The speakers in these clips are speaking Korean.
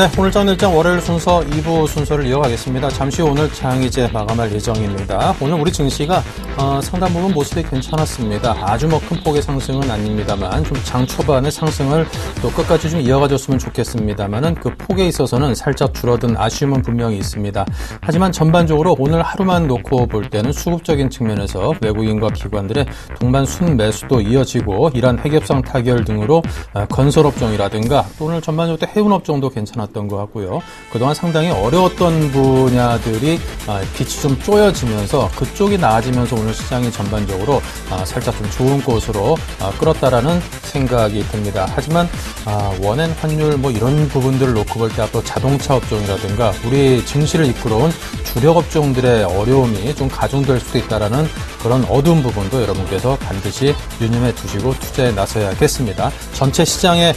네, 오늘 장일장 월요일 순서 2부 순서를 이어가겠습니다. 잠시 후 오늘 장 이제 마감할 예정입니다. 오늘 우리 증시가 상당 부분 모습이 괜찮았습니다. 아주 큰 폭의 상승은 아닙니다만 좀 장 초반의 상승을 또 끝까지 좀 이어가줬으면 좋겠습니다만은 그 폭에 있어서는 살짝 줄어든 아쉬움은 분명히 있습니다. 하지만 전반적으로 오늘 하루만 놓고 볼 때는 수급적인 측면에서 외국인과 기관들의 동반 순매수도 이어지고 이란 핵협상 타결 등으로 건설업종이라든가 또 오늘 전반적으로 해운업종도 괜찮았던 것 같고요. 그동안 상당히 어려웠던 분야들이 빛이 좀 쪼여지면서 그쪽이 나아지면서 오늘 시장이 전반적으로 살짝 좀 좋은 곳으로 끌었다라는 생각이 듭니다. 하지만 원엔 환율 이런 부분들을 놓고 볼 때 앞으로 자동차 업종이라든가 우리 증시를 이끌어온 주력 업종들의 어려움이 좀 가중될 수도 있다라는 그런 어두운 부분도 여러분께서 반드시 유념해 두시고 투자에 나서야겠습니다. 전체 시장의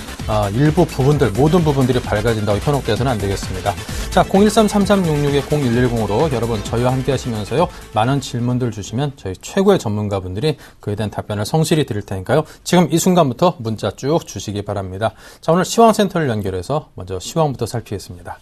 일부 부분들, 모든 부분들이 밝아진다고 현혹돼서는 안 되겠습니다. 자, 013-3366-0110으로 여러분 저희와 함께 하시면서요. 많은 질문들 주시면 저희 최고의 전문가분들이 그에 대한 답변을 성실히 드릴 테니까요. 지금 이 순간부터 문자 쭉 주시기 바랍니다. 자, 오늘 시황센터를 연결해서 먼저 시황부터 살피겠습니다.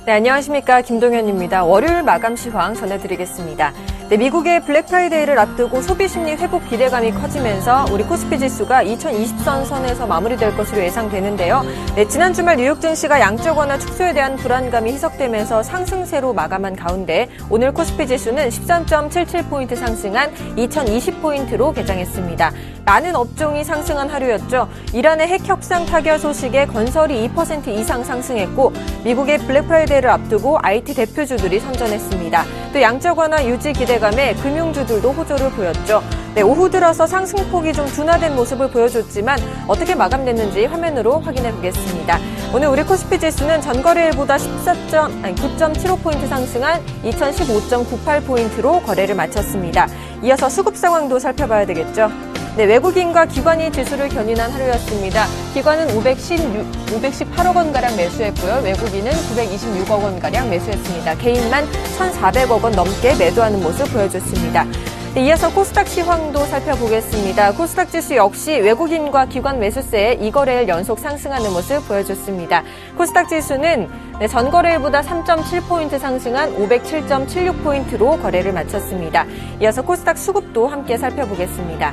네, 안녕하십니까. 김동현입니다. 월요일 마감 시황 전해드리겠습니다. 네, 미국의 블랙 프라이데이를 앞두고 소비심리 회복 기대감이 커지면서 우리 코스피 지수가 2020선 선에서 마무리될 것으로 예상되는데요. 네, 지난 주말 뉴욕 증시가 양적 완화 축소에 대한 불안감이 희석되면서 상승세로 마감한 가운데 오늘 코스피 지수는 13.77포인트 상승한 2020포인트로 개장했습니다. 많은 업종이 상승한 하루였죠. 이란의 핵 협상 타결 소식에 건설이 2% 이상 상승했고 미국의 블랙 프라이데이를 앞두고 IT 대표주들이 선전했습니다. 또 양적 완화 유지 기대감에 금융주들도 호조를 보였죠. 네, 오후 들어서 상승폭이 좀 둔화된 모습을 보여줬지만 어떻게 마감됐는지 화면으로 확인해 보겠습니다. 오늘 우리 코스피 지수는 전거래일보다 9.75포인트 상승한 2015.98포인트로 거래를 마쳤습니다. 이어서 수급 상황도 살펴봐야 되겠죠. 네, 외국인과 기관이 지수를 견인한 하루였습니다. 기관은 518억 원가량 매수했고요. 외국인은 926억 원가량 매수했습니다. 개인만 1,400억 원 넘게 매도하는 모습 보여줬습니다. 네, 이어서 코스닥 시황도 살펴보겠습니다. 코스닥 지수 역시 외국인과 기관 매수세에 2거래일 연속 상승하는 모습 보여줬습니다. 코스닥 지수는 전거래일보다 3.7포인트 상승한 507.76포인트로 거래를 마쳤습니다. 이어서 코스닥 수급도 함께 살펴보겠습니다.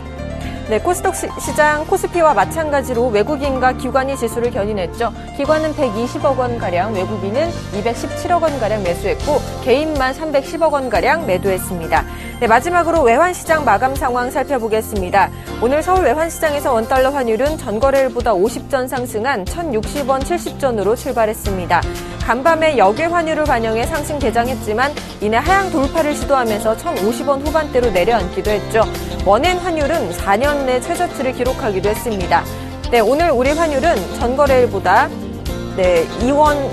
네, 코스닥 시장 코스피와 마찬가지로 외국인과 기관이 지수를 견인했죠. 기관은 120억 원가량, 외국인은 217억 원가량 매수했고 개인만 310억 원가량 매도했습니다. 네, 마지막으로 외환시장 마감 상황 살펴보겠습니다. 오늘 서울 외환시장에서 원달러 환율은 전거래일보다 50전 상승한 1,060원 70전으로 출발했습니다. 간밤에 역외 환율을 반영해 상승 개장했지만 이내 하향 돌파를 시도하면서 1,050원 후반대로 내려앉기도 했죠. 원엔 환율은 4년 내 최저치를 기록하기도 했습니다. 네, 오늘 우리 환율은 전거래일보다 2원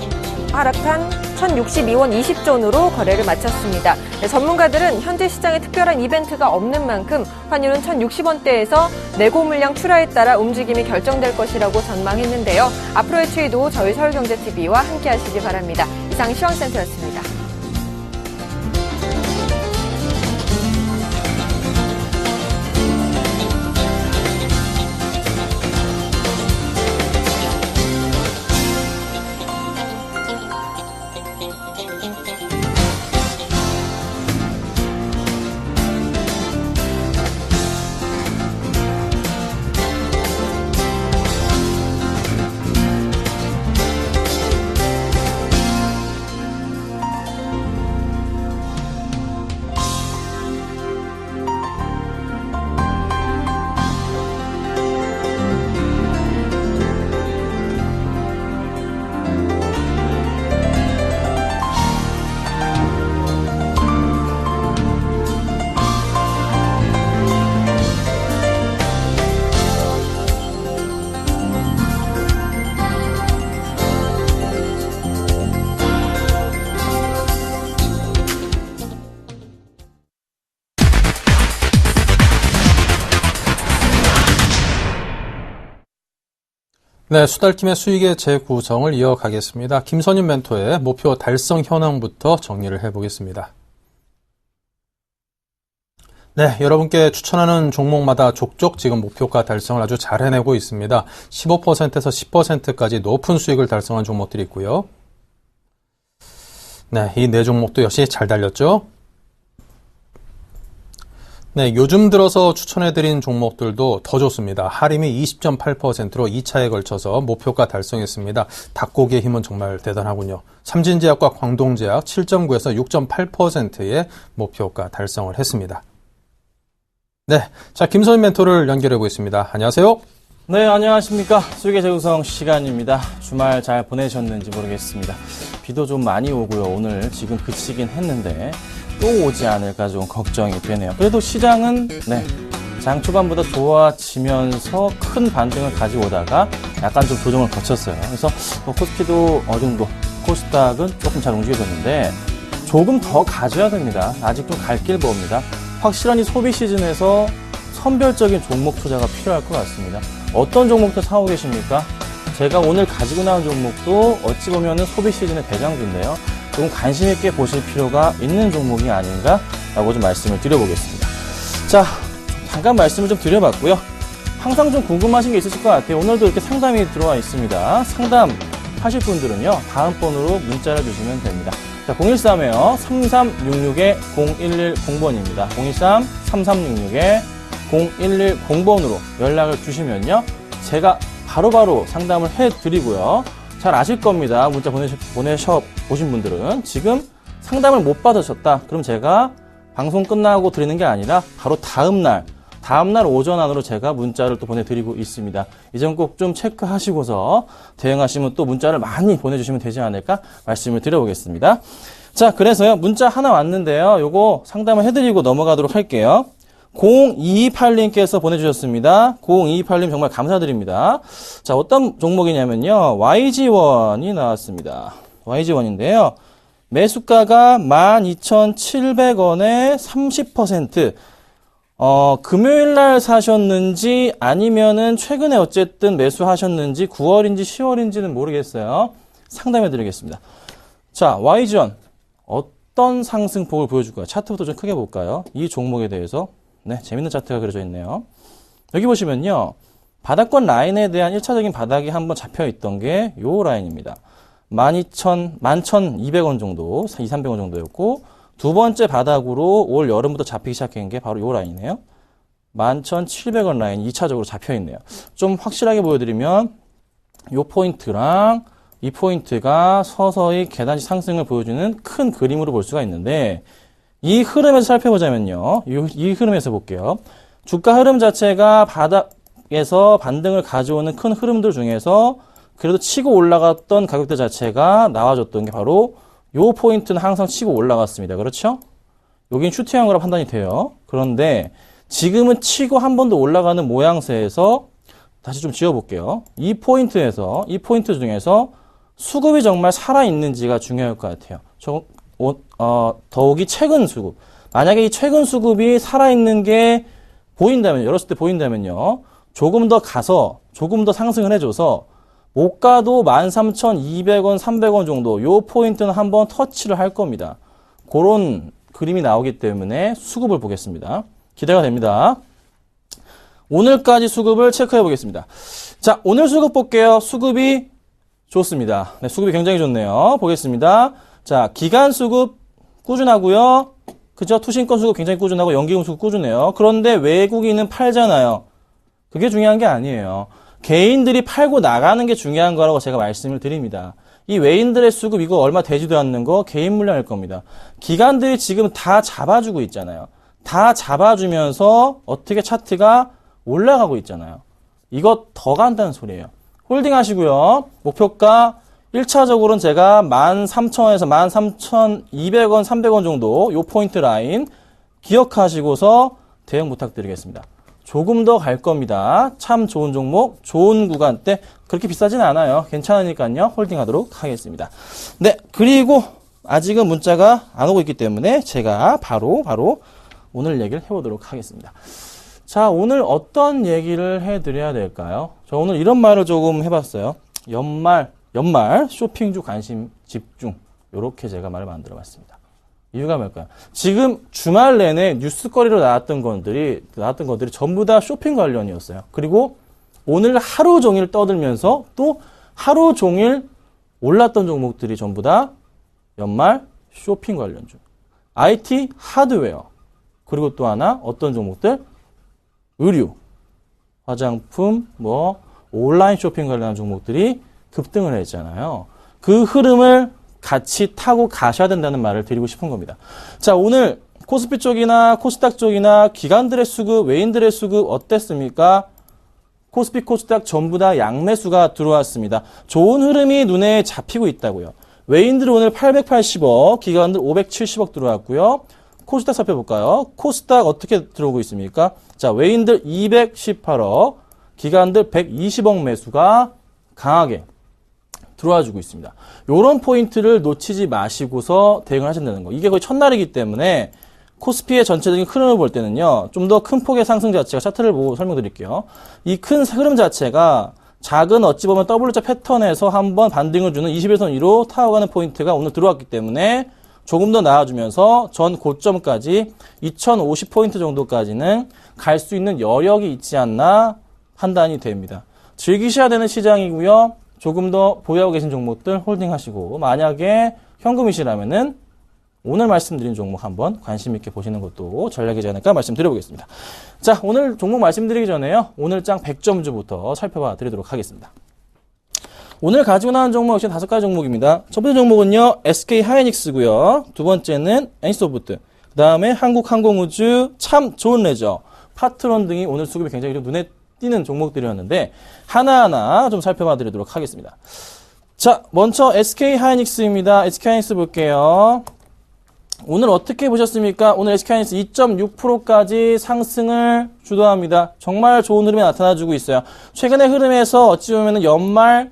하락한 1,062원 20전으로 거래를 마쳤습니다. 네, 전문가들은 현재 시장에 특별한 이벤트가 없는 만큼 환율은 1,060원대에서 내고 물량 출하에 따라 움직임이 결정될 것이라고 전망했는데요. 앞으로의 추이도 저희 서울경제TV와 함께 하시기 바랍니다. 이상 시황센터였습니다. 네, 수달팀의 수익의 재구성을 이어가겠습니다. 김선임 멘토의 목표 달성 현황부터 정리를 해보겠습니다. 네, 여러분께 추천하는 종목마다 족족 지금 목표가 달성을 아주 잘 해내고 있습니다. 15%에서 10%까지 높은 수익을 달성한 종목들이 있고요. 네, 이 네 종목도 역시 잘 달렸죠. 네, 요즘 들어서 추천해드린 종목들도 더 좋습니다. 할인이 20.8%로 2차에 걸쳐서 목표가 달성했습니다. 닭고기의 힘은 정말 대단하군요. 삼진제약과 광동제약 7.9에서 6.8%의 목표가 달성을 했습니다. 네, 자 김선인 멘토를 연결해 보겠습니다. 안녕하세요. 네, 안녕하십니까. 수익의 재구성 시간입니다. 주말 잘 보내셨는지 모르겠습니다. 비도 좀 많이 오고요. 오늘 지금 그치긴 했는데 또 오지 않을까 좀 걱정이 되네요. 그래도 시장은 장 초반보다 좋아지면서 큰 반등을 가지고 오다가 약간 좀 조정을 거쳤어요. 그래서 코스피도 어느 정도, 코스닥은 조금 잘 움직여졌는데 조금 더 가져야 됩니다. 아직 좀 갈 길 봅니다. 확실한 이 소비 시즌에서 선별적인 종목 투자가 필요할 것 같습니다. 어떤 종목들 사고 계십니까? 제가 오늘 가지고 나온 종목도 어찌 보면은 소비 시즌의 대장주인데요. 조금 관심 있게 보실 필요가 있는 종목이 아닌가라고 좀 말씀을 드려보겠습니다. 자, 잠깐 말씀을 좀 드려봤고요. 항상 좀 궁금하신 게 있으실 것 같아요. 오늘도 이렇게 상담이 들어와 있습니다. 상담 하실 분들은요, 다음 번호로 문자를 주시면 됩니다. 자, 013에요. 3366-0110번입니다. 013-3366-0110번으로 연락을 주시면요, 제가 바로바로 상담을 해드리고요. 잘 아실 겁니다. 문자 보내셔 보신 분들은. 지금 상담을 못 받으셨다. 그럼 제가 방송 끝나고 드리는 게 아니라 바로 다음날 오전 안으로 제가 문자를 또 보내드리고 있습니다. 이 점 꼭 좀 체크하시고서 대응하시면 또 문자를 많이 보내주시면 되지 않을까 말씀을 드려보겠습니다. 자, 그래서요, 문자 하나 왔는데요. 요거 상담을 해드리고 넘어가도록 할게요. 0228님께서 보내주셨습니다. 0228님 정말 감사드립니다. 자, 어떤 종목이냐면요, YG1이 나왔습니다. YG1인데요. 매수가가 12,700원에 30%. 금요일날 사셨는지 아니면은 최근에 어쨌든 매수하셨는지 9월인지 10월인지는 모르겠어요. 상담해 드리겠습니다. 자, YG1. 어떤 상승폭을 보여줄까요? 차트부터 좀 크게 볼까요? 이 종목에 대해서. 네, 재밌는 차트가 그려져 있네요. 여기 보시면요, 바닥권 라인에 대한 1차적인 바닥이 한번 잡혀 있던 게 요 라인입니다. 11,200원 정도, 2,300원 정도였고, 두 번째 바닥으로 올 여름부터 잡히기 시작한 게 바로 요 라인이에요. 11,700원 라인 2차적으로 잡혀 있네요. 좀 확실하게 보여드리면, 요 포인트랑 이 포인트가 서서히 계단식 상승을 보여주는 큰 그림으로 볼 수가 있는데, 이 흐름에서 살펴보자면요. 이 흐름에서 볼게요. 주가 흐름 자체가 바닥에서 반등을 가져오는 큰 흐름들 중에서 그래도 치고 올라갔던 가격대 자체가 나와줬던 게 바로 요 포인트는 항상 치고 올라갔습니다. 그렇죠? 여긴 슈트형 거라 판단이 돼요. 그런데 지금은 치고 한 번 더 올라가는 모양새에서 다시 좀 지워볼게요. 이 포인트 중에서 수급이 정말 살아있는지가 중요할 것 같아요. 더욱이 최근 수급. 만약에 이 최근 수급이 살아있는 게 보인다면, 열었을 때 보인다면요, 조금 더 상승을 해줘서, 못 가도 13,200원, 300원 정도, 요 포인트는 한번 터치를 할 겁니다. 그런 그림이 나오기 때문에 수급을 보겠습니다. 기대가 됩니다. 오늘까지 수급을 체크해 보겠습니다. 자, 오늘 수급 볼게요. 수급이 좋습니다. 네, 수급이 굉장히 좋네요. 보겠습니다. 자, 기간 수급 꾸준하고요. 그죠? 투신권 수급 굉장히 꾸준하고 연기금 수급 꾸준해요. 그런데 외국인은 팔잖아요. 그게 중요한 게 아니에요. 개인들이 팔고 나가는 게 중요한 거라고 제가 말씀을 드립니다. 이 외인들의 수급 이거 얼마 되지도 않는 거 개인 물량일 겁니다. 기관들이 지금 다 잡아주고 있잖아요. 다 잡아주면서 어떻게 차트가 올라가고 있잖아요. 이거 더 간다는 소리예요. 홀딩 하시고요. 목표가 1차적으로는 제가 13,000원에서 13,200원, 300원 정도 요 포인트 라인 기억하시고서 대응 부탁드리겠습니다. 조금 더 갈 겁니다. 참 좋은 종목, 좋은 구간대 그렇게 비싸진 않아요. 괜찮으니까요. 홀딩하도록 하겠습니다. 네, 그리고 아직은 문자가 안 오고 있기 때문에 제가 바로 오늘 얘기를 해보도록 하겠습니다. 자, 오늘 어떤 얘기를 해드려야 될까요? 저 오늘 이런 말을 조금 해봤어요. 연말 쇼핑주 관심 집중. 요렇게 제가 말을 만들어 봤습니다. 이유가 뭘까요? 지금 주말 내내 뉴스거리로 나왔던 것들이 전부 다 쇼핑 관련이었어요. 그리고 오늘 하루 종일 떠들면서 또 하루 종일 올랐던 종목들이 전부 다 연말 쇼핑 관련주. IT, 하드웨어. 그리고 또 하나 어떤 종목들? 의류, 화장품, 온라인 쇼핑 관련한 종목들이 급등을 했잖아요. 그 흐름을 같이 타고 가셔야 된다는 말을 드리고 싶은 겁니다. 자, 오늘 코스피 쪽이나 코스닥 쪽이나 기관들의 수급, 외인들의 수급 어땠습니까? 코스피, 코스닥 전부 다 양매수가 들어왔습니다. 좋은 흐름이 눈에 잡히고 있다고요. 외인들 오늘 880억, 기관들 570억 들어왔고요. 코스닥 살펴볼까요? 코스닥 어떻게 들어오고 있습니까? 자, 외인들 218억, 기관들 120억 매수가 강하게 들어와주고 있습니다. 이런 포인트를 놓치지 마시고서 대응을 하신다는 거. 이게 거의 첫날이기 때문에 코스피의 전체적인 흐름을 볼 때는요. 좀 더 큰 폭의 상승 자체가 차트를 보고 설명드릴게요. 이 큰 흐름 자체가 작은 어찌 보면 W자 패턴에서 한번 반등을 주는 21선 위로 타워가는 포인트가 오늘 들어왔기 때문에 조금 더 나아주면서 전 고점까지 2050포인트 정도까지는 갈 수 있는 여력이 있지 않나 판단이 됩니다. 즐기셔야 되는 시장이고요. 조금 더 보유하고 계신 종목들 홀딩하시고 만약에 현금이시라면은 오늘 말씀드린 종목 한번 관심 있게 보시는 것도 전략이지 않을까 말씀드려보겠습니다. 자, 오늘 종목 말씀드리기 전에요. 오늘 장 100점주부터 살펴봐 드리도록 하겠습니다. 오늘 가지고 나온 종목 역시 5가지 종목입니다. 첫 번째 종목은요. SK 하이닉스고요. 두 번째는 NC소프트. 그 다음에 한국항공우주, 참 좋은 레저, 파트론 등이 오늘 수급이 굉장히 좀 눈에 띄는 종목들이었는데 하나하나 좀 살펴봐 드리도록 하겠습니다. 자, 먼저 SK 하이닉스입니다. SK 하이닉스 볼게요. 오늘 어떻게 보셨습니까? 오늘 SK 하이닉스 2.6%까지 상승을 주도합니다. 정말 좋은 흐름이 나타나주고 있어요. 최근의 흐름에서 어찌 보면 연말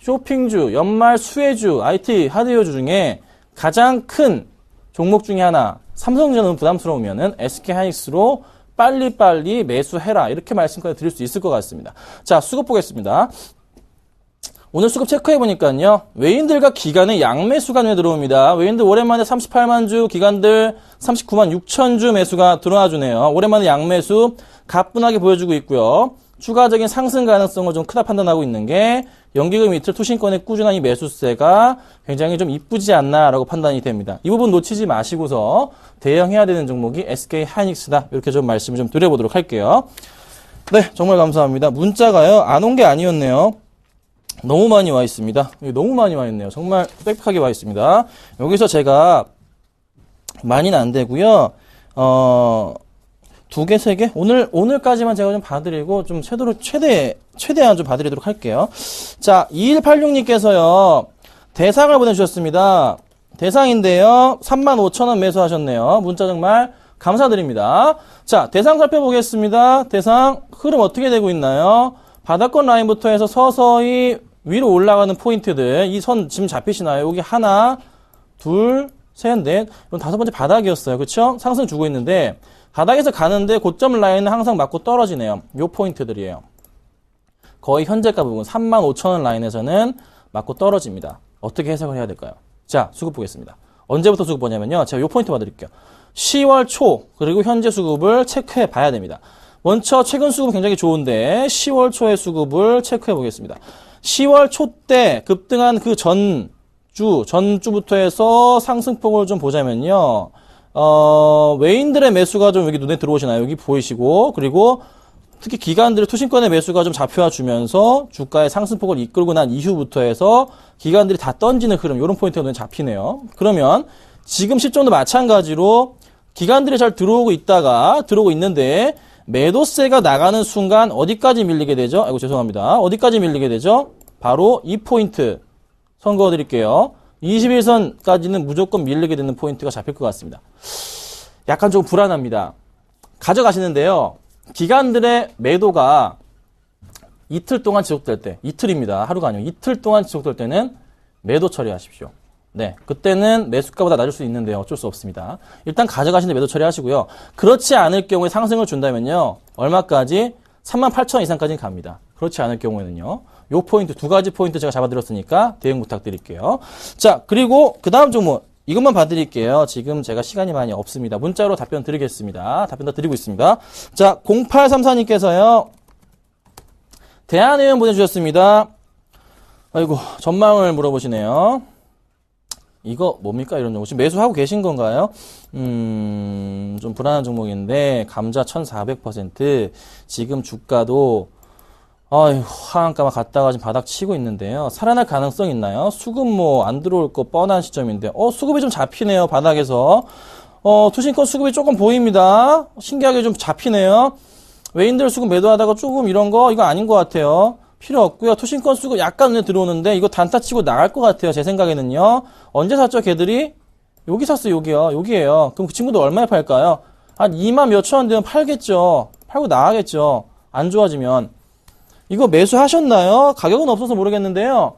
쇼핑주, 연말 수혜주, IT 하드웨어주 중에 가장 큰 종목 중에 하나, 삼성전자는 부담스러우면은 SK 하이닉스로 빨리빨리 매수해라. 이렇게 말씀까지 드릴 수 있을 것 같습니다. 자, 수급 보겠습니다. 오늘 수급 체크해보니까요. 외인들과 기관의 양매수가 눈에 들어옵니다. 외인들 오랜만에 38만 주, 기관들 39만 6천 주 매수가 들어와주네요. 오랜만에 양매수 가뿐하게 보여주고 있고요. 추가적인 상승 가능성을 좀 크다 판단하고 있는 게 연기금 이틀 투신권의 꾸준한 이 매수세가 굉장히 좀 이쁘지 않나라고 판단이 됩니다. 이 부분 놓치지 마시고서 대응해야 되는 종목이 SK 하이닉스다. 이렇게 좀 말씀을 좀 드려보도록 할게요. 네, 정말 감사합니다. 문자가요. 안 온 게 아니었네요. 너무 많이 와 있습니다. 너무 많이 와 있네요. 정말 빽빽하게 와 있습니다. 여기서 제가 많이는 안 되고요. 2개, 3개? 오늘까지만 제가 좀 봐드리고, 좀 최대한 좀 봐드리도록 할게요. 자, 2186님께서요, 대상을 보내주셨습니다. 대상인데요, 35,000원 매수하셨네요. 문자 정말 감사드립니다. 자, 대상 살펴보겠습니다. 대상, 흐름 어떻게 되고 있나요? 바닥권 라인부터 해서 서서히 위로 올라가는 포인트들, 이 선 지금 잡히시나요? 여기 하나, 둘, 셋, 넷. 이건 5번째 바닥이었어요. 그쵸? 상승 주고 있는데, 바닥에서 가는데 고점 라인은 항상 맞고 떨어지네요. 요 포인트들이에요. 거의 현재가 부분 35,000원 라인에서는 맞고 떨어집니다. 어떻게 해석을 해야 될까요? 자, 수급 보겠습니다. 언제부터 수급 보냐면요. 제가 요 포인트 봐드릴게요. 10월 초 그리고 현재 수급을 체크해 봐야 됩니다. 먼저 최근 수급 굉장히 좋은데 10월 초의 수급을 체크해 보겠습니다. 10월 초 때 급등한 그 전주부터 해서 상승폭을 좀 보자면요. 외인들의 매수가 좀 여기 눈에 들어오시나요? 여기 보이시고, 그리고 특히 기관들의 투신권의 매수가 좀 잡혀와 주면서 주가의 상승폭을 이끌고 난 이후부터 해서 기관들이 다 던지는 흐름, 이런 포인트가 눈에 잡히네요. 그러면 지금 시점도 마찬가지로 기관들이 잘 들어오고 있는데 매도세가 나가는 순간 어디까지 밀리게 되죠? 아이고, 죄송합니다. 어디까지 밀리게 되죠? 바로 이 포인트 선그어 드릴게요. 21선까지는 무조건 밀리게 되는 포인트가 잡힐 것 같습니다. 약간 좀 불안합니다. 가져가시는데요. 기관들의 매도가 이틀 동안 지속될 때, 이틀입니다. 하루가 아니고 이틀 동안 지속될 때는 매도 처리하십시오. 네, 그때는 매수가보다 낮을 수 있는데요. 어쩔 수 없습니다. 일단 가져가시는데 매도 처리하시고요. 그렇지 않을 경우에 상승을 준다면요. 얼마까지? 38,000원 이상까지는 갑니다. 그렇지 않을 경우에는요. 요 포인트, 2가지 포인트 제가 잡아드렸으니까 대응 부탁드릴게요. 자, 그리고 그 다음 종목 이것만 봐드릴게요. 지금 제가 시간이 많이 없습니다. 문자로 답변 드리겠습니다. 답변 다 드리고 있습니다. 자, 0834님께서요. 대한의원 보내주셨습니다. 아이고, 전망을 물어보시네요. 이거 뭡니까? 이런 종목. 혹시 매수하고 계신 건가요? 좀 불안한 종목인데, 감자 1400%, 지금 주가도, 하한가만 갔다가 지금 바닥 치고 있는데요. 살아날 가능성 있나요? 수급 뭐 안 들어올 거 뻔한 시점인데, 수급이 좀 잡히네요, 바닥에서. 투신권 수급이 조금 보입니다. 신기하게 좀 잡히네요. 외인들 수급 매도하다가 조금 이런 거, 이거 아닌 것 같아요. 필요 없고요. 투신권 수급 약간 눈에 들어오는데, 이거 단타 치고 나갈 것 같아요, 제 생각에는요. 언제 샀죠, 걔들이? 여기 샀어요, 여기요. 여기에요. 그럼 그 친구들 얼마에 팔까요? 한 2만 몇천 원 되면 팔겠죠. 팔고 나가겠죠. 안 좋아지면. 이거 매수하셨나요? 가격은 없어서 모르겠는데요.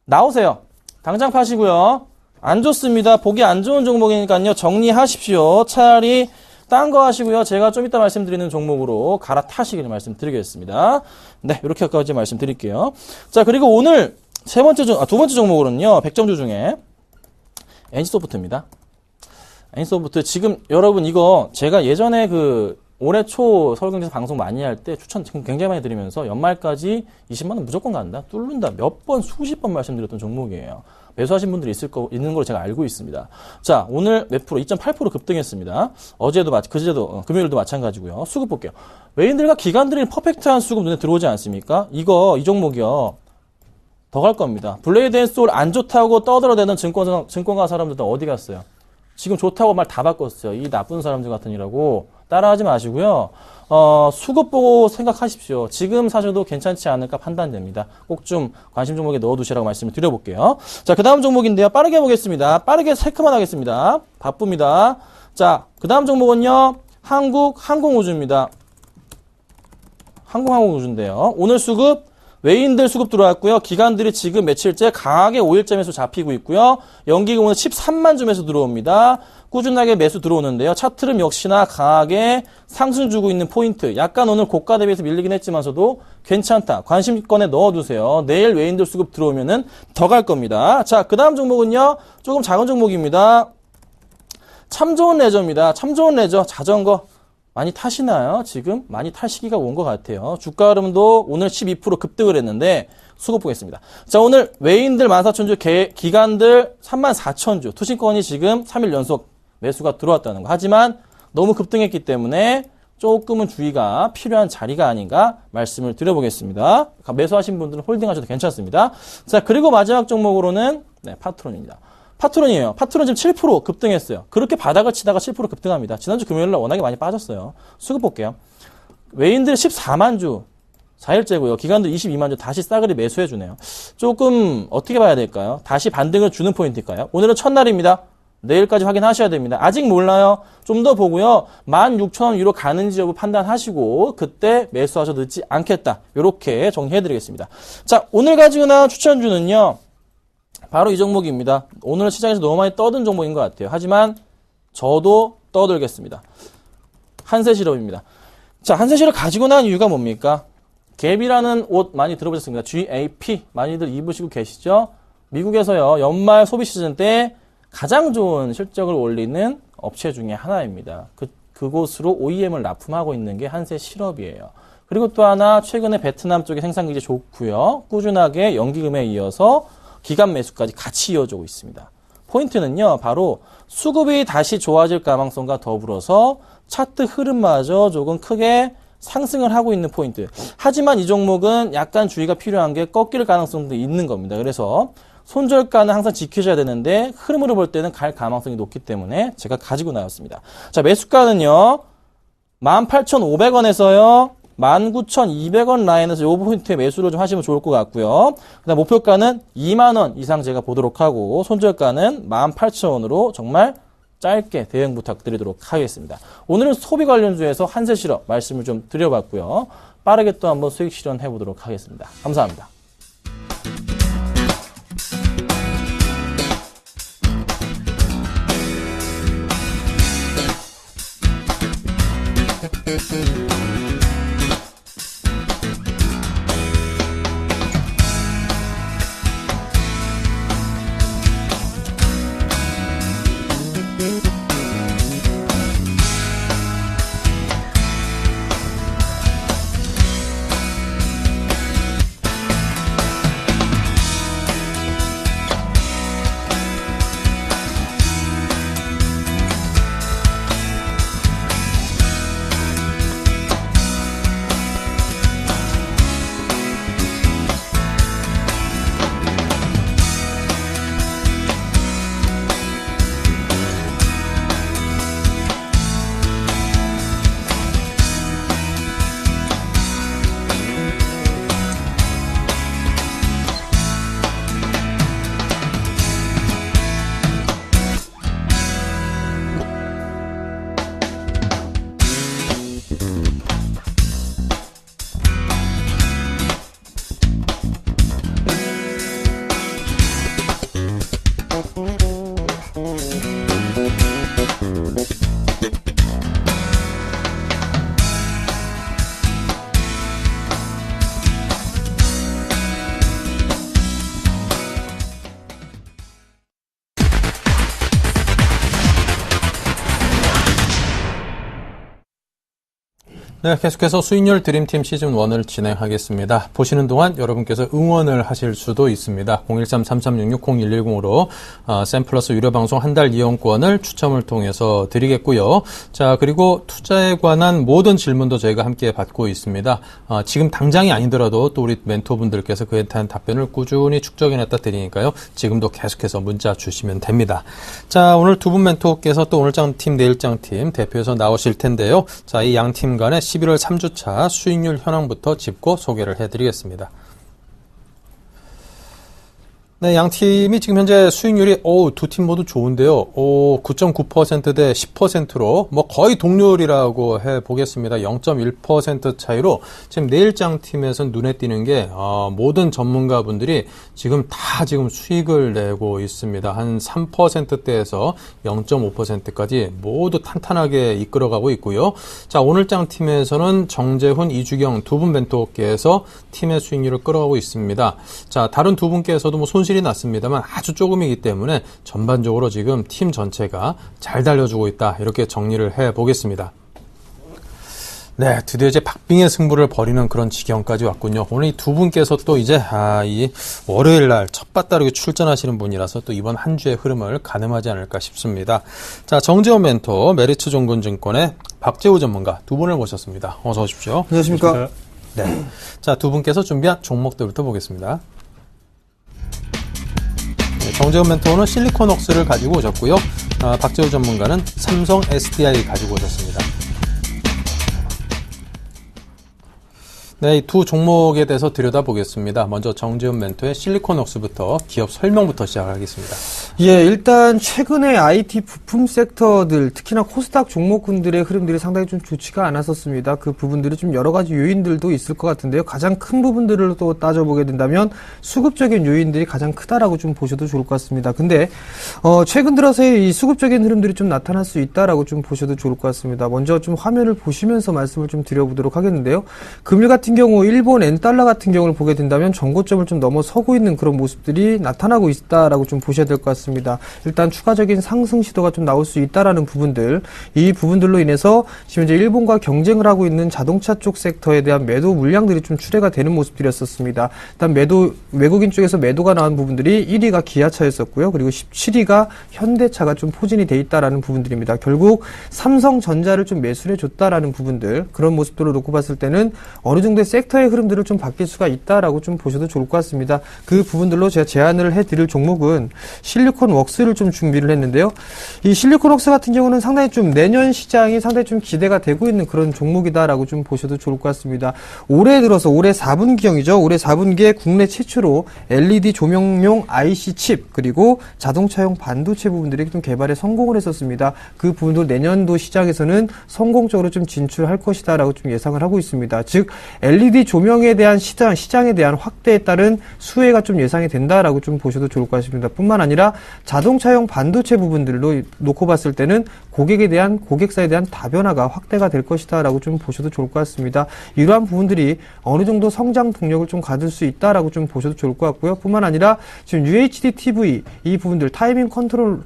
나오세요. 당장 파시고요. 안 좋습니다. 보기 안 좋은 종목이니까요. 정리하십시오. 차라리 딴 거 하시고요. 제가 좀 이따 말씀드리는 종목으로 갈아타시기를 말씀드리겠습니다. 네, 이렇게까지 말씀드릴게요. 자, 그리고 오늘 두 번째 종목으로는요. 100점주 중에 NC소프트입니다. NC소프트 지금 여러분 이거 제가 예전에 올해 초 서울경제에서 방송 많이 할 때 추천 굉장히 많이 드리면서 연말까지 20만 원 무조건 간다. 뚫는다. 몇 번, 수십 번 말씀드렸던 종목이에요. 매수하신 분들이 있는 걸 제가 알고 있습니다. 자, 오늘 몇 프로? 2.8% 급등했습니다. 그제도, 금요일도 마찬가지고요. 수급 볼게요. 외인들과 기관들이 퍼펙트한 수급 눈에 들어오지 않습니까? 이 종목이요. 더 갈 겁니다. 블레이드 앤 소울 안 좋다고 떠들어대는 증권가 사람들은 어디 갔어요? 지금 좋다고 말 다 바꿨어요. 이 나쁜 사람들 같으니라고 따라하지 마시고요. 수급 보고 생각하십시오. 지금 사셔도 괜찮지 않을까 판단됩니다. 꼭 좀 관심 종목에 넣어두시라고 말씀을 드려볼게요. 자, 그 다음 종목인데요. 빠르게 보겠습니다. 빠르게 체크만 하겠습니다. 바쁩니다. 자, 그 다음 종목은요. 한국항공우주입니다. 항공우주인데요. 오늘 수급 외인들 수급 들어왔고요. 기관들이 지금 며칠째 강하게 5일째 매수 잡히고 있고요. 연기금 오늘 13만 주 매수 들어옵니다. 꾸준하게 매수 들어오는데요. 차트름 역시나 강하게 상승 주고 있는 포인트. 약간 오늘 고가 대비해서 밀리긴 했지만서도 괜찮다. 관심권에 넣어두세요. 내일 외인들 수급 들어오면은 더 갈 겁니다. 자, 그 다음 종목은요. 조금 작은 종목입니다. 참 좋은 레저입니다. 참 좋은 레저. 자전거. 많이 타시나요? 지금 많이 탈 시기가 온 것 같아요. 주가 흐름도 오늘 12% 급등을 했는데 수급 보겠습니다. 자, 오늘 외인들 14,000주, 기관들 34,000주, 투신권이 지금 3일 연속 매수가 들어왔다는 거. 하지만 너무 급등했기 때문에 조금은 주의가 필요한 자리가 아닌가 말씀을 드려보겠습니다. 매수하신 분들은 홀딩하셔도 괜찮습니다. 자, 그리고 마지막 종목으로는 파트론입니다. 파트론이에요. 파트론 지금 7% 급등했어요. 그렇게 바닥을 치다가 7% 급등합니다. 지난주 금요일날 워낙에 많이 빠졌어요. 수급 볼게요. 외인들 14만 주 4일째고요. 기관들 22만 주 다시 싸그리 매수해주네요. 조금 어떻게 봐야 될까요? 다시 반등을 주는 포인트일까요? 오늘은 첫날입니다. 내일까지 확인하셔야 됩니다. 아직 몰라요. 좀 더 보고요. 16,000원 위로 가는지 여부 판단하시고 그때 매수하셔도 늦지 않겠다. 이렇게 정리해드리겠습니다. 자, 오늘 가지고 나온 추천주는요. 바로 이 종목입니다. 오늘 시장에서 너무 많이 떠든 종목인 것 같아요. 하지만 저도 떠들겠습니다. 한세실업입니다. 자, 한세실업 가지고 나온 이유가 뭡니까? 갭이라는 옷 많이 들어보셨습니까? GAP 많이들 입으시고 계시죠? 미국에서요. 연말 소비 시즌 때 가장 좋은 실적을 올리는 업체 중에 하나입니다. 그곳으로 OEM을 납품하고 있는 게 한세실업이에요. 그리고 또 하나 최근에 베트남 쪽에 생산기지 좋고요. 꾸준하게 연기금에 이어서 기간 매수까지 같이 이어지고 있습니다. 포인트는요. 바로 수급이 다시 좋아질 가능성과 더불어서 차트 흐름마저 조금 크게 상승을 하고 있는 포인트. 하지만 이 종목은 약간 주의가 필요한 게 꺾일 가능성도 있는 겁니다. 그래서 손절가는 항상 지켜줘야 되는데 흐름으로 볼 때는 갈 가능성이 높기 때문에 제가 가지고 나왔습니다. 자, 매수가는요. 18,500원에서요. 19,200원 라인에서 요 포인트에 매수를 좀 하시면 좋을 것 같고요. 그다음 목표가는 2만원 이상 제가 보도록 하고 손절가는 18,000원으로 정말 짧게 대응 부탁드리도록 하겠습니다. 오늘은 소비 관련주에서 한세실업 말씀을 좀 드려봤고요. 빠르게 또 한번 수익 실현해 보도록 하겠습니다. 감사합니다. 네, 계속해서 수익률 드림팀 시즌1을 진행하겠습니다. 보시는 동안 여러분께서 응원을 하실 수도 있습니다. 013-3366-0110으로 샘플러스 유료방송 한 달 이용권을 추첨을 통해서 드리겠고요. 자, 그리고 투자에 관한 모든 질문도 저희가 함께 받고 있습니다. 지금 당장이 아니더라도 또 우리 멘토분들께서 그에 대한 답변을 꾸준히 축적해냈다 드리니까요. 지금도 계속해서 문자 주시면 됩니다. 자, 오늘 두 분 멘토께서 또 오늘장팀, 내일장팀 대표해서 나오실 텐데요. 자, 이 양 팀 간의 11월 3주차 수익률 현황부터 짚고 소개를 해드리겠습니다. 네, 양 팀이 지금 현재 수익률이 두 팀 모두 좋은데요. 9.9% 대 10%로 뭐 거의 동률이라고 해보겠습니다. 0.1% 차이로 지금 내일장 팀에서는 눈에 띄는 게 모든 전문가분들이 지금 수익을 내고 있습니다. 한 3%대에서 0.5%까지 모두 탄탄하게 이끌어가고 있고요. 자, 오늘장 팀에서는 정재훈, 이주경 두 분 멘토께서 팀의 수익률을 끌어가고 있습니다. 자, 다른 두 분께서도 뭐 손실이 났습니다만 아주 조금이기 때문에 전반적으로 지금 팀 전체가 잘 달려주고 있다. 이렇게 정리를 해보겠습니다. 네, 드디어 이제 박빙의 승부를 벌이는 그런 지경까지 왔군요. 오늘 이 두 분께서 또 이제 이 월요일 날 첫바다르게 출전하시는 분이라서 또 이번 한 주의 흐름을 가늠하지 않을까 싶습니다. 자, 정재훈 멘토, 메리츠 종군증권의 박재우 전문가 두 분을 모셨습니다. 어서 오십시오. 안녕하십니까. 네, 자, 두 분께서 준비한 종목들부터 보겠습니다. 네, 정재훈 멘토는 실리콘웍스를 가지고 오셨고요. 박재우 전문가는 삼성 SDI 가지고 오셨습니다. 네, 이 두 종목에 대해서 들여다보겠습니다. 먼저 정재훈 멘토의 실리콘웍스부터 기업 설명부터 시작하겠습니다. 예, 일단 최근에 IT 부품 섹터들, 특히나 코스닥 종목군들의 흐름들이 상당히 좀 좋지가 않았었습니다. 그 부분들이 좀 여러 가지 요인들도 있을 것 같은데요. 가장 큰 부분들을 또 따져보게 된다면 수급적인 요인들이 가장 크다라고 좀 보셔도 좋을 것 같습니다. 근데 최근 들어서의 이 수급적인 흐름들이 좀 나타날 수 있다라고 좀 보셔도 좋을 것 같습니다. 먼저 좀 화면을 보시면서 말씀을 좀 드려보도록 하겠는데요. 금일 같은 경우 일본 엔달러 같은 경우를 보게 된다면 전고점을 좀 넘어서고 있는 그런 모습들이 나타나고 있다라고 좀 보셔야 될 것 같습니다. 일단 추가적인 상승 시도가 좀 나올 수 있다라는 부분들, 이 부분들로 인해서 지금 이제 일본과 경쟁을 하고 있는 자동차 쪽 섹터에 대한 매도 물량들이 좀 출회가 되는 모습들이었었습니다. 일단 외국인 쪽에서 매도가 나온 부분들이 1위가 기아차였었고요. 그리고 17위가 현대차가 좀 포진이 돼 있다라는 부분들입니다. 결국 삼성전자를 좀 매수해 줬다라는 부분들, 그런 모습들을 놓고 봤을 때는 어느 정도의 섹터의 흐름들을 좀 바뀔 수가 있다라고 좀 보셔도 좋을 것 같습니다. 그 부분들로 제가 제안을 해드릴 종목은 실리콘웍스를 좀 준비를 했는데요. 이 실리콘웍스 같은 경우는 상당히 좀 내년 시장이 상당히 좀 기대가 되고 있는 그런 종목이다라고 좀 보셔도 좋을 것 같습니다. 올해 들어서 올해 4분기형이죠. 올해 4분기에 국내 최초로 LED 조명용 IC 칩 그리고 자동차용 반도체 부분들이 좀 개발에 성공을 했었습니다. 그 부분도 내년도 시장에서는 성공적으로 좀 진출할 것이다라고 좀 예상을 하고 있습니다. 즉 LED 조명에 대한 시장에 대한 확대에 따른 수혜가 좀 예상이 된다라고 좀 보셔도 좋을 것 같습니다. 뿐만 아니라 자동차용 반도체 부분들로 놓고 봤을 때는 고객사에 대한 다변화가 확대가 될 것이다라고 좀 보셔도 좋을 것 같습니다. 이러한 부분들이 어느 정도 성장 동력을 좀 가질 수 있다라고 좀 보셔도 좋을 것 같고요. 뿐만 아니라 지금 UHD TV 이 부분들 타이밍 컨트롤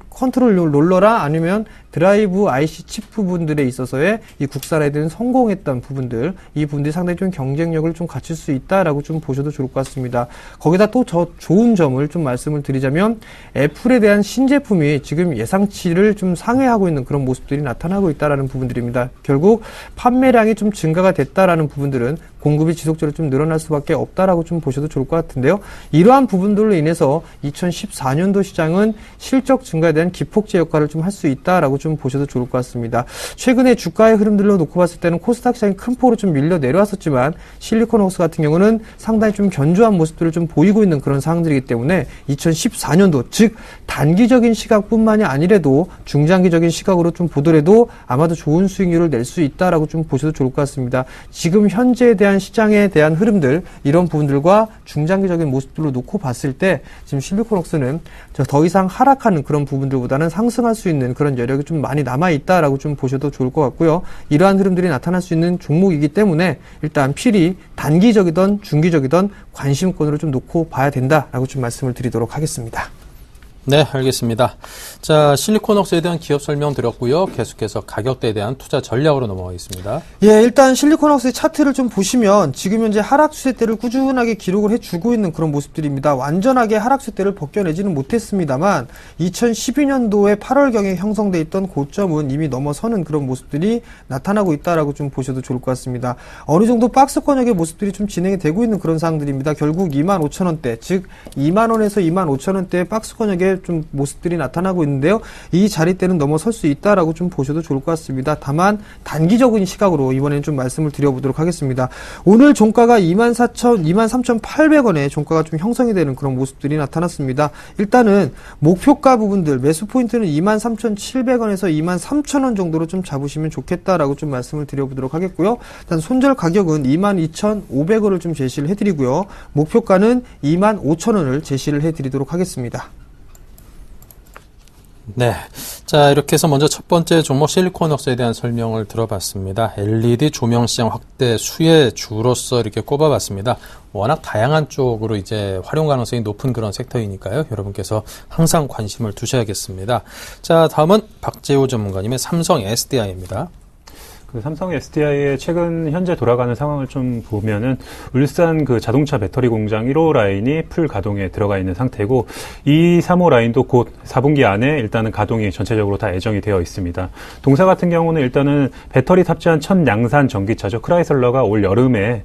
롤러라 아니면 드라이브 IC 칩 부분들에 있어서의 이 국산화에 대한 성공했던 부분들, 이 부분들이 상당히 좀 경쟁력을 좀 갖출 수 있다라고 좀 보셔도 좋을 것 같습니다. 거기다 또 저 좋은 점을 좀 말씀을 드리자면 애플에 대한 신제품이 지금 예상치를 좀 상회하고 있는 그런 모습들이 나타나고 있다라는 부분들입니다. 결국 판매량이 좀 증가가 됐다라는 부분들은 공급이 지속적으로 좀 늘어날 수밖에 없다라고 좀 보셔도 좋을 것 같은데요. 이러한 부분들로 인해서 2014년도 시장은 실적 증가에 대한 기폭제 역할을 좀 할 수 있다라고 좀 보셔도 좋을 것 같습니다. 최근에 주가의 흐름들로 놓고 봤을 때는 코스닥 시장이 큰 폭으로 좀 밀려 내려왔었지만 실리콘웍스 같은 경우는 상당히 좀 견조한 모습들을 좀 보이고 있는 그런 상황들이기 때문에 2014년도 즉 단기적인 시각뿐만이 아니라도 중장기적인 시각으로 좀 보더라도 아마도 좋은 수익률을 낼 수 있다라고 좀 보셔도 좋을 것 같습니다. 지금 현재에 대한 시장에 대한 흐름들 이런 부분들과 중장기적인 모습들로 놓고 봤을 때 지금 실리콘웍스는 더 이상 하락하는 그런 부분들보다는 상승할 수 있는 그런 여력이 좀 많이 남아있다라고 좀 보셔도 좋을 것 같고요. 이러한 흐름들이 나타날 수 있는 종목이기 때문에 일단 필히 단기적이든 중기적이든 관심권으로 좀 놓고 봐야 된다라고 좀 말씀을 드리도록 하겠습니다. 네, 알겠습니다. 자, 실리콘웍스에 대한 기업 설명 드렸고요. 계속해서 가격대에 대한 투자 전략으로 넘어가겠습니다. 예, 일단 실리콘웍스의 차트를 좀 보시면 지금 현재 하락 추세대를 꾸준하게 기록을 해주고 있는 그런 모습들입니다. 완전하게 하락 추세대를 벗겨내지는 못했습니다만 2012년도에 8월경에 형성돼 있던 고점은 이미 넘어서는 그런 모습들이 나타나고 있다라고 좀 보셔도 좋을 것 같습니다. 어느 정도 박스권역의 모습들이 좀 진행이 되고 있는 그런 상황들입니다. 결국 25,000원대, 즉 2만원에서 25,000원대의 박스권역의 좀 모습들이 나타나고 있는데요. 이 자리대는 넘어설 수 있다라고 좀 보셔도 좋을 것 같습니다. 다만 단기적인 시각으로 이번에는 좀 말씀을 드려보도록 하겠습니다. 오늘 종가가 23,800원에 종가가 좀 형성이 되는 그런 모습들이 나타났습니다. 일단은 목표가 부분들 매수 포인트는 23,700원에서 23,000원 정도로 좀 잡으시면 좋겠다라고 좀 말씀을 드려보도록 하겠고요. 일단 손절 가격은 22,500원을 좀 제시를 해드리고요. 목표가는 25,000원을 제시를 해드리도록 하겠습니다. 네. 자, 이렇게 해서 먼저 첫 번째 종목 실리콘웍스에 대한 설명을 들어봤습니다. LED 조명 시장 확대 수혜 주로서 이렇게 꼽아봤습니다. 워낙 다양한 쪽으로 이제 활용 가능성이 높은 그런 섹터이니까요. 여러분께서 항상 관심을 두셔야겠습니다. 자, 다음은 박재호 전문가님의 삼성 SDI입니다. 그 삼성 SDI의 최근 현재 돌아가는 상황을 좀 보면은 울산 그 자동차 배터리 공장 1호 라인이 풀 가동에 들어가 있는 상태고 2, 3호 라인도 곧 4분기 안에 일단은 가동이 전체적으로 다 예정이 되어 있습니다. 동사 같은 경우는 일단은 배터리 탑재한 첫 양산 전기차죠. 크라이슬러가 올 여름에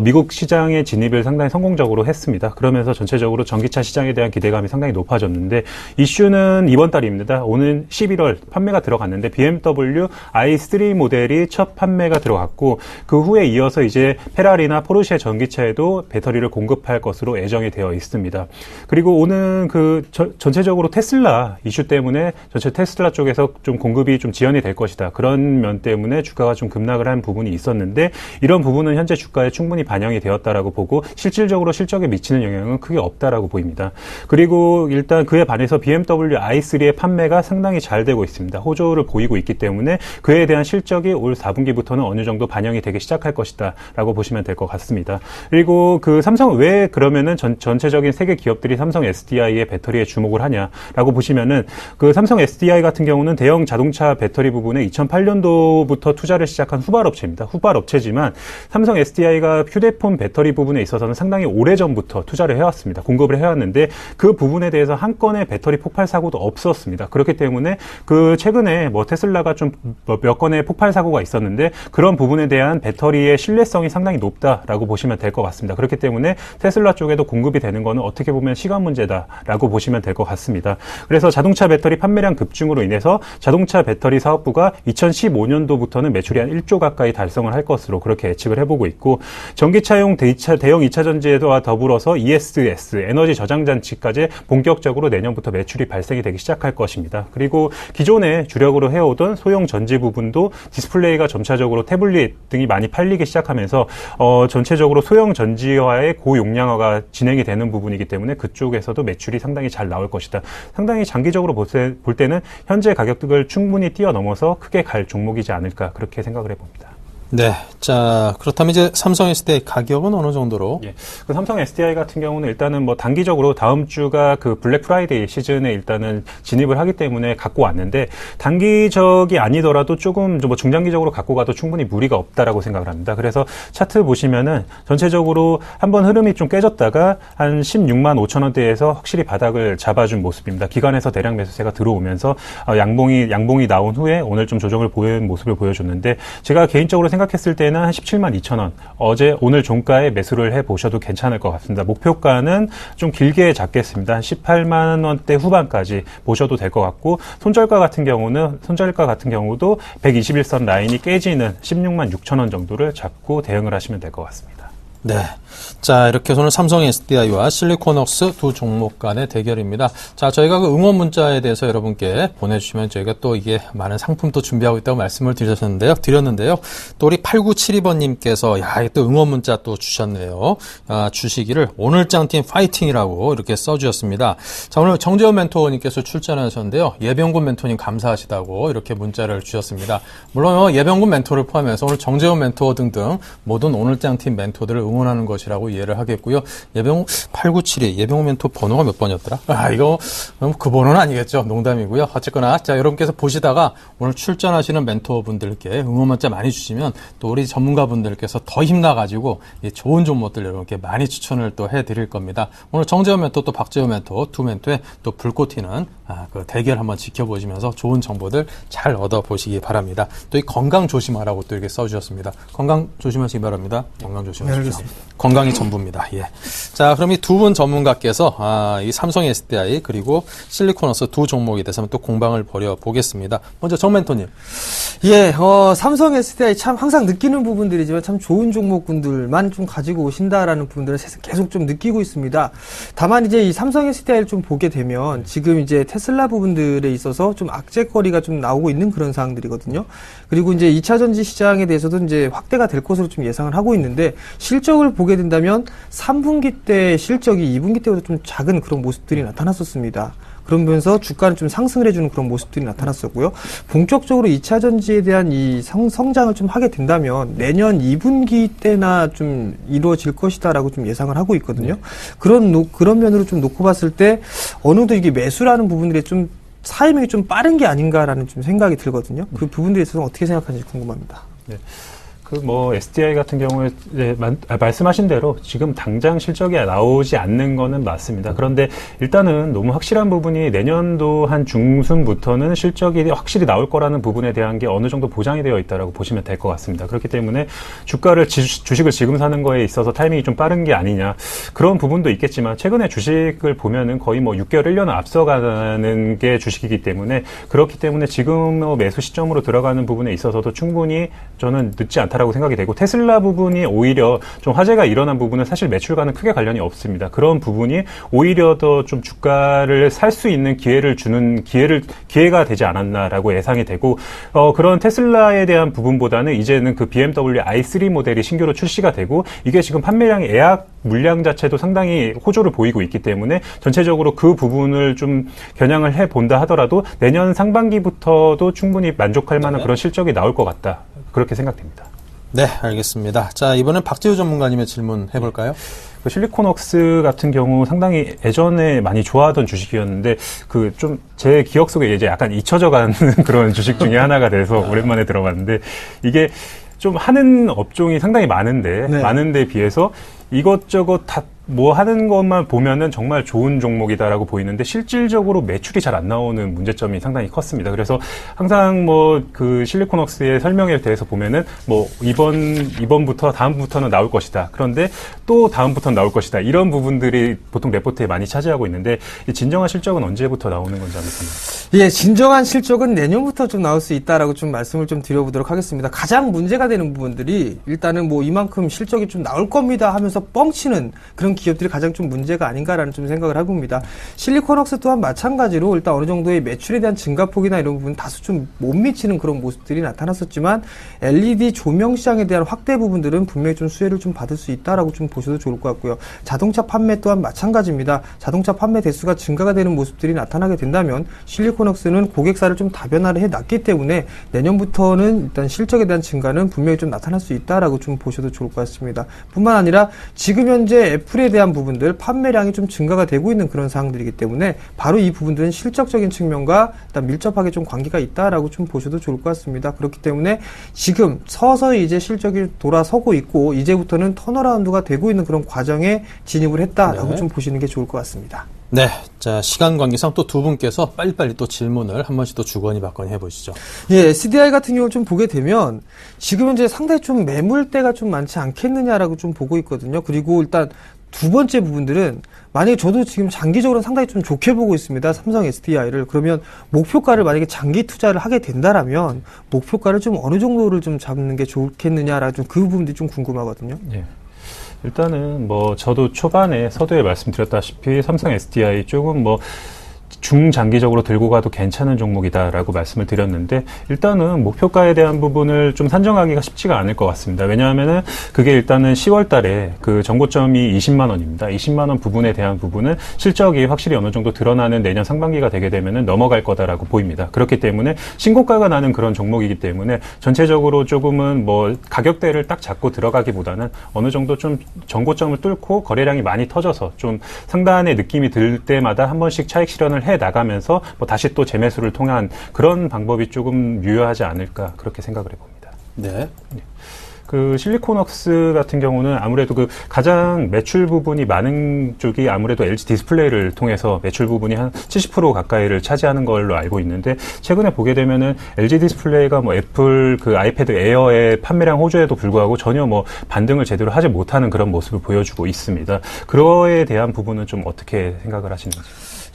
미국 시장에 진입을 상당히 성공적으로 했습니다. 그러면서 전체적으로 전기차 시장에 대한 기대감이 상당히 높아졌는데 이슈는 이번 달입니다. 오늘 11월 판매가 들어갔는데 BMW i3 모델이 첫 판매가 들어갔고 그 후에 이어서 이제 페라리나 포르쉐 전기차에도 배터리를 공급할 것으로 예정이 되어 있습니다. 그리고 오늘 전체적으로 테슬라 이슈 때문에 전체 테슬라 쪽에서 좀 공급이 좀 지연이 될 것이다. 그런 면 때문에 주가가 좀 급락을 한 부분이 있었는데 이런 부분은 현재 주가에 충분히 반영이 되었다라고 보고 실질적으로 실적에 미치는 영향은 크게 없다라고 보입니다. 그리고 일단 그에 반해서 BMW i3의 판매가 상당히 잘 되고 있습니다. 호조를 보이고 있기 때문에 그에 대한 실적이 올 4분기부터는 어느 정도 반영이 되기 시작할 것이다 라고 보시면 될 것 같습니다. 그리고 그 삼성 왜 그러면은 전체적인 세계 기업들이 삼성 SDI의 배터리에 주목을 하냐라고 보시면은 그 삼성 SDI 같은 경우는 대형 자동차 배터리 부분에 2008년도부터 투자를 시작한 후발업체입니다. 후발업체지만 삼성 SDI가 휴대폰 배터리 부분에 있어서는 상당히 오래전부터 투자를 해왔습니다. 공급을 해왔는데 그 부분에 대해서 한 건의 배터리 폭발 사고도 없었습니다. 그렇기 때문에 그 최근에 뭐 테슬라가 좀 몇 건의 폭발 사고가 있었는데 그런 부분에 대한 배터리의 신뢰성이 상당히 높다라고 보시면 될 것 같습니다. 그렇기 때문에 테슬라 쪽에도 공급이 되는 거는 어떻게 보면 시간 문제다라고 보시면 될 것 같습니다. 그래서 자동차 배터리 판매량 급증으로 인해서 자동차 배터리 사업부가 2015년도부터는 매출이 한 1조 가까이 달성을 할 것으로 그렇게 예측을 해보고 있고 전기차용 대형 2차 전지와 더불어서 ESS 에너지 저장 장치까지 본격적으로 내년부터 매출이 발생이 되기 시작할 것입니다. 그리고 기존에 주력으로 해오던 소형 전지 부분도 디스플레이가 점차적으로 태블릿 등이 많이 팔리기 시작하면서 전체적으로 소형 전지화의 고용량화가 진행이 되는 부분이기 때문에 그쪽에서도 매출이 상당히 잘 나올 것이다. 상당히 장기적으로 볼 때는 현재 가격을 충분히 뛰어넘어서 크게 갈 종목이지 않을까 그렇게 생각을 해봅니다. 네. 자, 그렇다면 이제 삼성 SDI 가격은 어느 정도로? 예. 그 삼성 SDI 같은 경우는 일단은 뭐 단기적으로 다음 주가 그 블랙 프라이데이 시즌에 일단은 진입을 하기 때문에 갖고 왔는데 단기적이 아니더라도 조금 뭐 중장기적으로 갖고 가도 충분히 무리가 없다라고 생각을 합니다. 그래서 차트 보시면은 전체적으로 한번 흐름이 좀 깨졌다가 한 16만 5천 원대에서 확실히 바닥을 잡아준 모습입니다. 기관에서 대량 매수세가 들어오면서 양봉이 나온 후에 오늘 좀 조정을 보이는 모습을 보여줬는데 제가 개인적으로 생각했을 때는 한 17만 2천 원 오늘 종가에 매수를 해보셔도 괜찮을 것 같습니다. 목표가는 좀 길게 잡겠습니다. 한 18만 원대 후반까지 보셔도 될 것 같고 손절가 같은 경우도 121선 라인이 깨지는 16만 6천 원 정도를 잡고 대응을 하시면 될 것 같습니다. 네. 자, 이렇게 해서 오늘 삼성 SDI와 실리콘웍스 두 종목 간의 대결입니다. 자, 저희가 그 응원 문자에 대해서 여러분께 보내주시면 저희가 또 이게 많은 상품도 준비하고 있다고 말씀을 드렸는데요. 또 우리 8972번님께서 또 응원 문자 또 주셨네요. 주시기를 오늘장팀 파이팅이라고 이렇게 써주셨습니다. 자, 오늘 정재원 멘토님께서 출전하셨는데요. 예병군 멘토님 감사하시다고 이렇게 문자를 주셨습니다. 물론 예병군 멘토를 포함해서 오늘 정재원 멘토 등등 모든 오늘장팀 멘토들을 응원 응원하는 것이라고 이해를 하겠고요. 예병 8972 예병 멘토 번호가 몇 번이었더라? 이거 그 번호는 아니겠죠. 농담이고요. 어쨌거나 자 여러분께서 보시다가 오늘 출전하시는 멘토분들께 응원 문자 많이 주시면 또 우리 전문가분들께서 더 힘나가지고 좋은 종목들 여러분께 많이 추천을 또 해드릴 겁니다. 오늘 정재원 멘토 또 박재원 멘토 두 멘토의 또 불꽃 튀는 그 대결 한번 지켜보시면서 좋은 정보들 잘 얻어보시기 바랍니다. 또 이 건강 조심하라고 또 이렇게 써주셨습니다. 건강 조심하시기 바랍니다. 건강 조심하십시오. 건강이 전부입니다. 예. 자, 그럼 이 두 분 전문가께서 이 삼성 SDI 그리고 실리콘워스 두 종목에 대해서 또 공방을 벌여보겠습니다. 먼저 정 멘토님. 예, 삼성 SDI 참 항상 느끼는 부분들이지만 참 좋은 종목군들만 좀 가지고 오신다라는 부분들을 계속 좀 느끼고 있습니다. 다만 이제 이 삼성 SDI를 좀 보게 되면 지금 이제 테슬라 부분들에 있어서 좀 악재거리가 좀 나오고 있는 그런 사항들이거든요. 그리고 이제 2차 전지 시장에 대해서도 이제 확대가 될 것으로 좀 예상을 하고 있는데 실적을 보게 된다면 3분기 때 실적이 2분기 때보다 좀 작은 그런 모습들이 나타났었습니다. 그러면서 주가는 좀 상승을 해주는 그런 모습들이 나타났었고요. 본격적으로 2차 전지에 대한 이 성장을 좀 하게 된다면 내년 2분기 때나 좀 이루어질 것이다라고 좀 예상을 하고 있거든요. 그런 면으로 좀 놓고 봤을 때 어느 정도 이게 매수라는 부분들이 좀 타이밍이 좀 빠른 게 아닌가라는 좀 생각이 들거든요. 그 부분들에 있어서 어떻게 생각하는지 궁금합니다. 네. SDI 같은 경우에, 말씀하신 대로 지금 당장 실적이 나오지 않는 거는 맞습니다. 그런데 일단은 너무 확실한 부분이 내년도 한 중순부터는 실적이 확실히 나올 거라는 부분에 대한 게 어느 정도 보장이 되어 있다라고 보시면 될 것 같습니다. 그렇기 때문에 주식을 지금 사는 거에 있어서 타이밍이 좀 빠른 게 아니냐. 그런 부분도 있겠지만 최근에 주식을 보면은 거의 6개월, 1년을 앞서가는 게 주식이기 때문에 그렇기 때문에 지금 매수 시점으로 들어가는 부분에 있어서도 충분히 저는 늦지 않다 라고 생각이 되고 테슬라 부분이 오히려 좀 화제가 일어난 부분은 사실 매출과는 크게 관련이 없습니다. 그런 부분이 오히려 더 좀 주가를 살 수 있는 기회를 주는 기회가 되지 않았나라고 예상이 되고 그런 테슬라에 대한 부분보다는 이제는 그 BMW i3 모델이 신규로 출시가 되고 이게 지금 판매량이 예약 물량 자체도 상당히 호조를 보이고 있기 때문에 전체적으로 그 부분을 좀 겨냥을 해본다 하더라도 내년 상반기부터도 충분히 만족할 만한 그런 실적이 나올 것 같다. 그렇게 생각됩니다. 네, 알겠습니다. 자, 이번엔 박지우 전문가님의 질문 해볼까요? 실리콘웍스 같은 경우 상당히 예전에 많이 좋아하던 주식이었는데 좀 제 기억 속에 이제 약간 잊혀져 가는 그런 주식 중에 하나가 돼서 오랜만에 들어봤는데 이게 좀 하는 업종이 상당히 많은데 비해서 이것저것 다 뭐 하는 것만 보면은 정말 좋은 종목이다라고 보이는데 실질적으로 매출이 잘 안 나오는 문제점이 상당히 컸습니다. 그래서 항상 그 실리콘웍스의 설명에 대해서 보면은 이번부터 다음부터는 나올 것이다. 그런데 또 다음부터는 나올 것이다. 이런 부분들이 보통 레포트에 많이 차지하고 있는데 이 진정한 실적은 언제부터 나오는 건지 한번 설명해. 예, 진정한 실적은 내년부터 좀 나올 수 있다라고 좀 말씀을 좀 드려보도록 하겠습니다. 가장 문제가 되는 부분들이 일단은 이만큼 실적이 좀 나올 겁니다 하면서 뻥치는 그런 기업들이 가장 좀 문제가 아닌가라는 좀 생각을 하고 봅니다. 실리콘웍스 또한 마찬가지로 일단 어느 정도의 매출에 대한 증가폭이나 이런 부분 다소 좀 못 미치는 그런 모습들이 나타났었지만 LED 조명 시장에 대한 확대 부분들은 분명히 좀 수혜를 좀 받을 수 있다라고 좀 보셔도 좋을 것 같고요. 자동차 판매 또한 마찬가지입니다. 자동차 판매 대수가 증가가 되는 모습들이 나타나게 된다면 실리콘웍스는 고객사를 좀 다변화를 해놨기 때문에 내년부터는 일단 실적에 대한 증가는 분명히 좀 나타날 수 있다라고 좀 보셔도 좋을 것 같습니다. 뿐만 아니라 지금 현재 애플에 대한 부분들 판매량이 좀 증가가 되고 있는 그런 사항들이기 때문에 바로 이 부분들은 실적적인 측면과 일단 밀접하게 좀 관계가 있다라고 좀 보셔도 좋을 것 같습니다. 그렇기 때문에 지금 서서히 이제 실적이 돌아서고 있고 이제부터는 턴어라운드가 되고 있는 그런 과정에 진입을 했다라고 좀 보시는 게 좋을 것 같습니다. 네. 자, 시간 관계상 또 두 분께서 빨리빨리 또 질문을 한 번씩 또 주거니 받거니 해보시죠. 예, SDI 같은 경우를 좀 보게 되면 지금 현재 상당히 좀 매물대가 좀 많지 않겠느냐라고 좀 보고 있거든요. 그리고 일단 두 번째 부분들은 만약에 저도 지금 장기적으로 상당히 좀 좋게 보고 있습니다. 삼성 SDI를. 그러면 목표가를 만약에 장기 투자를 하게 된다라면 목표가를 좀 어느 정도를 좀 잡는 게 좋겠느냐라는 좀 그 부분들이 좀 궁금하거든요. 예. 일단은 저도 초반에 서두에 말씀드렸다시피 삼성 SDI 쪽은 중장기적으로 들고 가도 괜찮은 종목이다라고 말씀을 드렸는데 일단은 목표가에 대한 부분을 좀 산정하기가 쉽지가 않을 것 같습니다. 왜냐하면은 그게 일단은 10월 달에 그 정고점이 20만 원입니다. 20만 원 부분에 대한 부분은 실적이 확실히 어느 정도 드러나는 내년 상반기가 되게 되면은 넘어갈 거다라고 보입니다. 그렇기 때문에 신고가가 나는 그런 종목이기 때문에 전체적으로 조금은 뭐 가격대를 딱 잡고 들어가기보다는 어느 정도 좀 정고점을 뚫고 거래량이 많이 터져서 좀 상단의 느낌이 들 때마다 한 번씩 차익 실현을 해 나가면서 뭐 다시 또 재매수를 통한 그런 방법이 조금 유효하지 않을까 그렇게 생각을 해봅니다. 네. 그 실리콘웍스 같은 경우는 아무래도 그 가장 매출 부분이 많은 쪽이 아무래도 LG 디스플레이를 통해서 매출 부분이 한 70% 가까이를 차지하는 걸로 알고 있는데 최근에 보게 되면은 LG 디스플레이가 뭐 애플 그 아이패드 에어의 판매량 호조에도 불구하고 전혀 뭐 반등을 제대로 하지 못하는 그런 모습을 보여주고 있습니다. 그거에 대한 부분은 좀 어떻게 생각을 하시는지?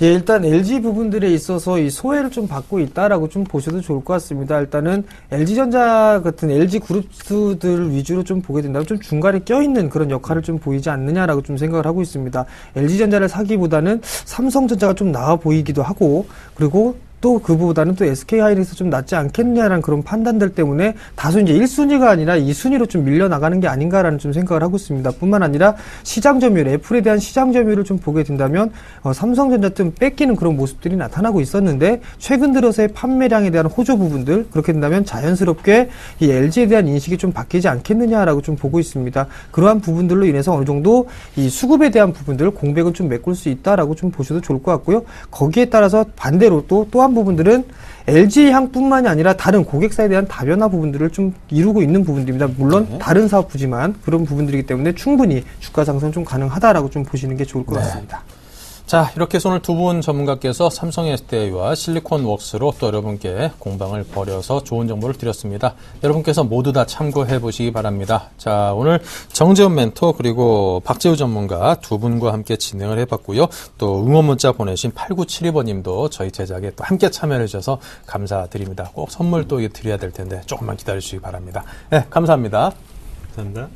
예, 일단 LG 부분들에 있어서 이 소외를 좀 받고 있다라고 좀 보셔도 좋을 것 같습니다. 일단은 LG전자 같은 LG 그룹들 위주로 좀 보게 된다면 좀 중간에 껴있는 그런 역할을 좀 보이지 않느냐라고 좀 생각을 하고 있습니다. LG전자를 사기보다는 삼성전자가 좀 나아 보이기도 하고, 그리고 또 그보다는 또 SK하이닉스 좀 낫지 않겠느냐라는 그런 판단들 때문에 다소 이제 1순위가 아니라 2순위로 좀 밀려나가는 게 아닌가라는 좀 생각을 하고 있습니다. 뿐만 아니라 시장 점유율, 애플에 대한 시장 점유율을 좀 보게 된다면 삼성전자 좀 뺏기는 그런 모습들이 나타나고 있었는데 최근 들어서의 판매량에 대한 호조 부분들, 그렇게 된다면 자연스럽게 이 LG에 대한 인식이 좀 바뀌지 않겠느냐라고 좀 보고 있습니다. 그러한 부분들로 인해서 어느 정도 이 수급에 대한 부분들, 공백은 좀 메꿀 수 있다라고 좀 보셔도 좋을 것 같고요. 거기에 따라서 반대로 또한 부분들은 LG향뿐만이 아니라 다른 고객사에 대한 다변화 부분들을 좀 이루고 있는 부분들입니다. 물론 다른 사업부지만 그런 부분들이기 때문에 충분히 주가 상승 좀 가능하다라고 좀 보시는 게 좋을 것 같습니다. 자, 이렇게 해서 오늘 두 분 전문가께서 삼성 SDI와 실리콘웍스로 또 여러분께 공방을 벌여서 좋은 정보를 드렸습니다. 여러분께서 모두 다 참고해 보시기 바랍니다. 자, 오늘 정재훈 멘토 그리고 박재우 전문가 두 분과 함께 진행을 해봤고요. 또 응원 문자 보내신 8972번님도 저희 제작에 또 함께 참여해 주셔서 감사드립니다. 꼭 선물 또 드려야 될 텐데 조금만 기다려 주시기 바랍니다. 네, 감사합니다. 감사합니다.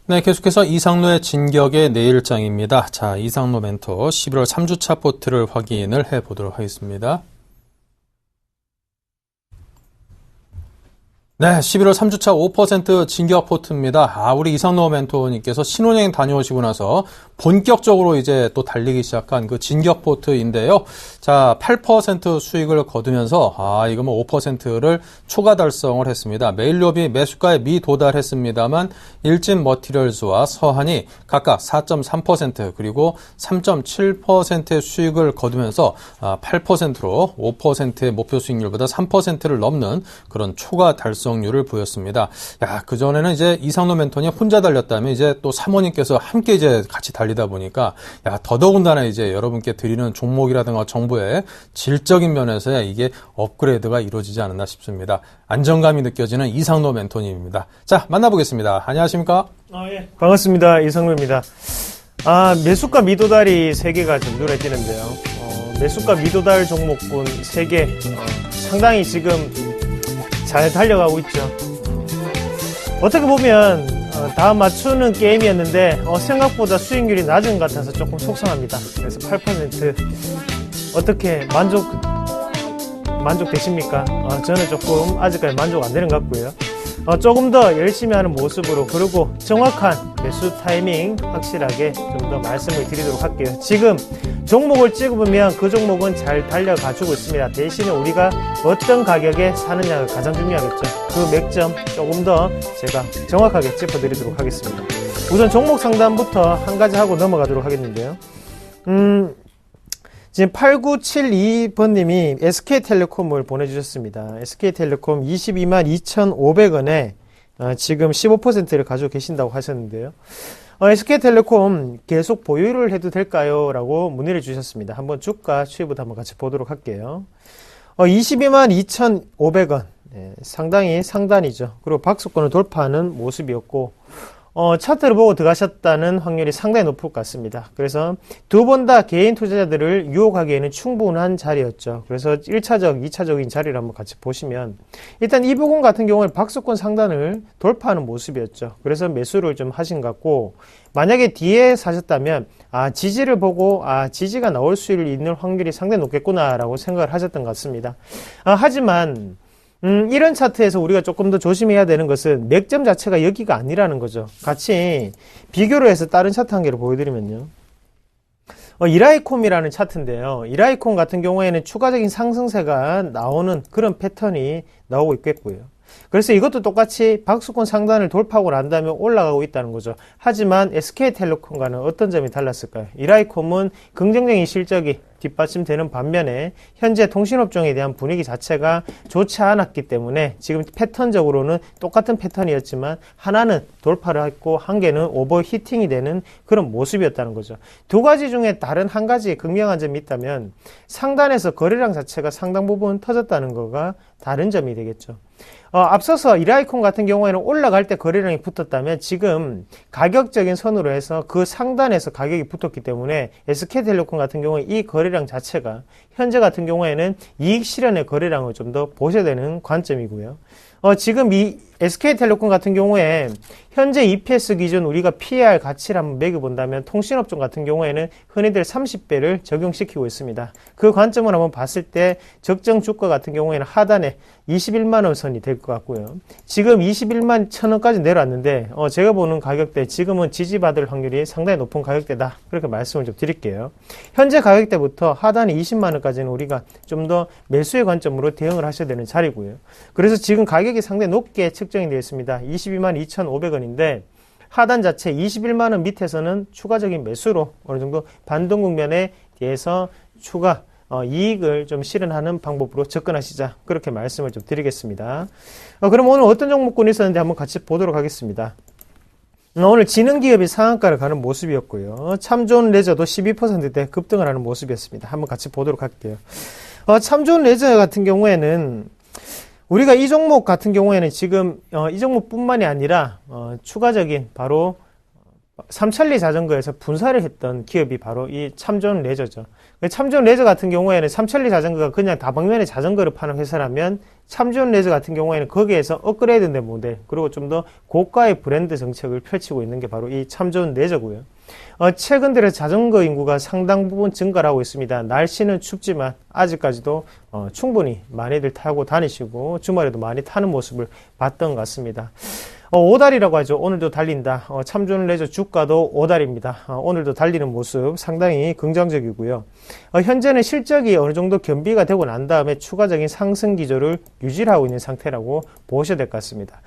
네, 계속해서 이상로의 진격의 내일장입니다. 자, 이상로 멘토 11월 3주차 포트를 확인을 해보도록 하겠습니다. 네, 11월 3주차 5% 진격 포트입니다. 우리 이상로 멘토님께서 신혼여행 다녀오시고 나서 본격적으로 이제 또 달리기 시작한 그 진격 포트인데요. 자, 8% 수익을 거두면서, 이거 뭐 5%를 초과 달성을 했습니다. 메일롭이 매수가에 미도달했습니다만, 일진 머티리얼즈와 서한이 각각 4.3% 그리고 3.7%의 수익을 거두면서 8%로 5%의 목표 수익률보다 3%를 넘는 그런 초과 달성률을 보였습니다. 야, 그전에는 이제 이상로 멘토님 혼자 달렸다면 이제 또 사모님께서 함께 이제 같이 달리다 보니까 야, 더더군다나 이제 여러분께 드리는 종목이라든가 정보의 질적인 면에서 이게 업그레이드가 이루어지지 않았나 싶습니다. 안정감이 느껴지는 이상로 멘토님입니다. 자, 만나보겠습니다. 안녕하십니까? 예. 반갑습니다. 이상로입니다. 매수가 미도달이 3개가 좀 눈에 띄는데요. 매수가 미도달 종목군 3개, 상당히 지금 잘 달려가고 있죠. 어떻게 보면 다 맞추는 게임이었는데 생각보다 수익률이 낮은 것 같아서 조금 속상합니다. 그래서 8% 어떻게 만족되십니까? 저는 조금 아직까지 만족 안 되는 것 같고요. 조금 더 열심히 하는 모습으로, 그리고 정확한 매수 타이밍 확실하게 좀 더 말씀을 드리도록 할게요. 지금 종목을 찍어보면 그 종목은 잘 달려가지고 있습니다. 대신에 우리가 어떤 가격에 사느냐가 가장 중요하겠죠. 그 맥점 조금 더 제가 정확하게 짚어드리도록 하겠습니다. 우선 종목 상담부터 한 가지 하고 넘어가도록 하겠는데요. 지금 8972번님이 SK텔레콤을 보내주셨습니다. SK텔레콤 22만 2,500원에 지금 15%를 가지고 계신다고 하셨는데요. SK텔레콤 계속 보유를 해도 될까요? 라고 문의를 주셨습니다. 한번 주가 추이부터 한번 같이 보도록 할게요. 22만 2,500원. 네, 상당히 상단이죠. 그리고 박스권을 돌파하는 모습이었고, 차트를 보고 들어가셨다는 확률이 상당히 높을 것 같습니다. 그래서 두 번 다 개인 투자자들을 유혹하기에는 충분한 자리였죠. 그래서 1차적, 2차적인 자리를 한번 같이 보시면, 일단 이 부분 같은 경우는 박스권 상단을 돌파하는 모습이었죠. 그래서 매수를 좀 하신 것 같고, 만약에 뒤에 사셨다면 지지를 보고 지지가 나올 수 있는 확률이 상당히 높겠구나라고 생각을 하셨던 것 같습니다. 하지만 이런 차트에서 우리가 조금 더 조심해야 되는 것은 맥점 자체가 여기가 아니라는 거죠. 같이 비교를 해서 다른 차트 한 개를 보여드리면요. 이라이콤이라는 차트인데요. 이라이콤 같은 경우에는 추가적인 상승세가 나오는 그런 패턴이 나오고 있겠고요. 그래서 이것도 똑같이 박스권 상단을 돌파하고 난 다음에 올라가고 있다는 거죠. 하지만 SK텔레콤과는 어떤 점이 달랐을까요? 이라이콤은 긍정적인 실적이 뒷받침되는 반면에 현재 통신업종에 대한 분위기 자체가 좋지 않았기 때문에 지금 패턴적으로는 똑같은 패턴이었지만 하나는 돌파를 했고 한 개는 오버히팅이 되는 그런 모습이었다는 거죠. 두 가지 중에 다른 한 가지 극명한 점이 있다면 상단에서 거래량 자체가 상당 부분 터졌다는 거가 다른 점이 되겠죠. 앞서서 이라이콘 같은 경우에는 올라갈 때 거래량이 붙었다면 지금 가격적인 선으로 해서 그 상단에서 가격이 붙었기 때문에 SK텔레콤 같은 경우에 이 거래량 자체가 현재 같은 경우에는 이익 실현의 거래량을 좀 더 보셔야 되는 관점이고요. 지금 이 SK텔레콤 같은 경우에 현재 EPS 기준 우리가 PER 가치를 한번 매겨본다면 통신업종 같은 경우에는 흔히들 30배를 적용시키고 있습니다. 그 관점을 한번 봤을 때 적정 주가 같은 경우에는 하단에 21만원 선이 될 것 같고요. 지금 21만 1,000원까지 내려왔는데 제가 보는 가격대 지금은 지지받을 확률이 상당히 높은 가격대다. 그렇게 말씀을 좀 드릴게요. 현재 가격대부터 하단에 20만원까지는 우리가 좀 더 매수의 관점으로 대응을 하셔야 되는 자리고요. 그래서 지금 가격이 상당히 높게 측정이 되어 있습니다. 22만 2,500원인데 하단 자체 21만원 밑에서는 추가적인 매수로 어느 정도 반등 국면에 대해서 추가 이익을 좀 실현하는 방법으로 접근하시자. 그렇게 말씀을 좀 드리겠습니다. 그럼 오늘 어떤 종목군이 있었는지 한번 같이 보도록 하겠습니다. 오늘 지능기업이 상한가를 가는 모습이었고요. 참좋은 레저도 12%대 급등을 하는 모습이었습니다. 한번 같이 보도록 할게요. 참좋은 레저 같은 경우에는 우리가 이 종목 같은 경우에는 지금 이 종목뿐만이 아니라 추가적인 바로 삼천리 자전거에서 분사를 했던 기업이 바로 이 참좋은 레저죠. 참좋은 레저 같은 경우에는 삼천리 자전거가 그냥 다방면에 자전거를 파는 회사라면 참좋은 레저 같은 경우에는 거기에서 업그레이드된 모델 그리고 좀 더 고가의 브랜드 정책을 펼치고 있는 게 바로 이 참좋은 레저고요. 최근 들어 자전거 인구가 상당 부분 증가를 하고 있습니다. 날씨는 춥지만 아직까지도 충분히 많이들 타고 다니시고 주말에도 많이 타는 모습을 봤던 것 같습니다. 오달이라고 하죠. 오늘도 달린다. 참좋은 레저 주가도 오달입니다. 오늘도 달리는 모습 상당히 긍정적이고요. 현재는 실적이 어느 정도 겸비가 되고 난 다음에 추가적인 상승 기조를 유지를 하고 있는 상태라고 보셔야 될 것 같습니다.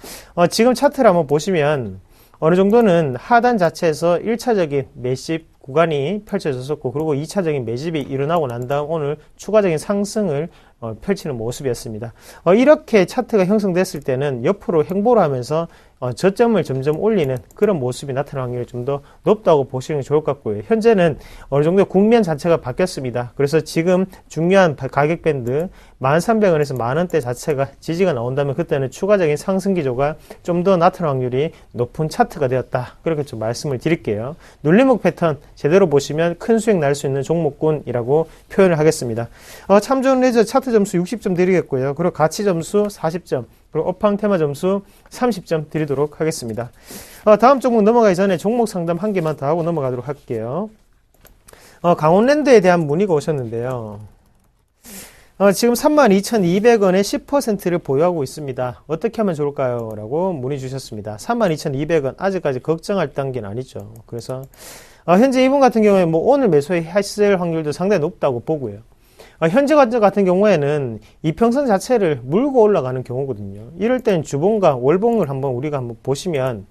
지금 차트를 한번 보시면 어느 정도는 하단 자체에서 1차적인 매집 구간이 펼쳐졌었고 그리고 2차적인 매집이 일어나고 난 다음 오늘 추가적인 상승을 펼치는 모습이었습니다. 이렇게 차트가 형성됐을 때는 옆으로 횡보를 하면서 저점을 점점 올리는 그런 모습이 나타날 확률이 좀 더 높다고 보시는 게 좋을 것 같고요. 현재는 어느 정도 국면 자체가 바뀌었습니다. 그래서 지금 중요한 가격 밴드 1,300원에서 만원대 자체가 지지가 나온다면 그때는 추가적인 상승 기조가 좀 더 나타날 확률이 높은 차트가 되었다. 그렇게 좀 말씀을 드릴게요. 눌림목 패턴 제대로 보시면 큰 수익 날 수 있는 종목군이라고 표현을 하겠습니다. 참좋은 레저 차트 점수 60점 드리겠고요. 그리고 가치 점수 40점, 그리고 업황 테마 점수 30점 드리도록 하겠습니다. 다음 종목 넘어가기 전에 종목 상담 한 개만 더 하고 넘어가도록 할게요. 강원랜드에 대한 문의가 오셨는데요. 지금 32,200원에 10%를 보유하고 있습니다. 어떻게 하면 좋을까요? 라고 문의 주셨습니다. 32,200원 아직까지 걱정할 단계는 아니죠. 그래서 현재 이분 같은 경우에 뭐 오늘 매수했을 확률도 상당히 높다고 보고요. 현재 같은 경우에는 이평선 자체를 물고 올라가는 경우거든요. 이럴 때는 주봉과 월봉을 우리가 한번 보시면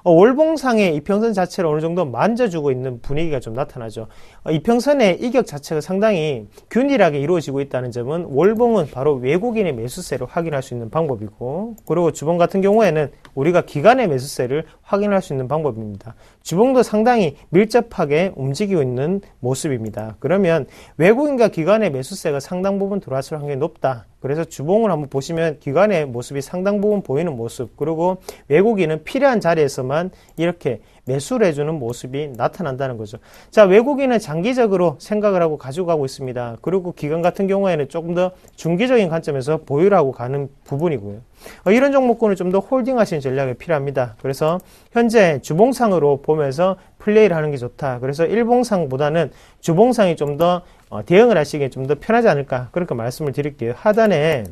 월봉상의 이평선 자체를 어느 정도 만져주고 있는 분위기가 좀 나타나죠. 이평선의 이격 자체가 상당히 균일하게 이루어지고 있다는 점은 월봉은 바로 외국인의 매수세를 확인할 수 있는 방법이고, 그리고 주봉 같은 경우에는 우리가 기관의 매수세를 확인할 수 있는 방법입니다. 주봉도 상당히 밀접하게 움직이고 있는 모습입니다. 그러면 외국인과 기관의 매수세가 상당 부분 들어왔을 확률이 높다. 그래서 주봉을 한번 보시면 기관의 모습이 상당 부분 보이는 모습, 그리고 외국인은 필요한 자리에서만 이렇게 매수를 해주는 모습이 나타난다는 거죠. 자, 외국인은 장기적으로 생각을 하고 가지고 가고 있습니다. 그리고 기관 같은 경우에는 조금 더 중기적인 관점에서 보유를 하고 가는 부분이고요. 이런 종목군을 좀 더 홀딩하시는 전략이 필요합니다. 그래서 현재 주봉상으로 보면서 플레이를 하는 게 좋다. 그래서 일봉상보다는 주봉상이 좀 더 대응을 하시기에 좀 더 편하지 않을까, 그렇게 말씀을 드릴게요. 하단에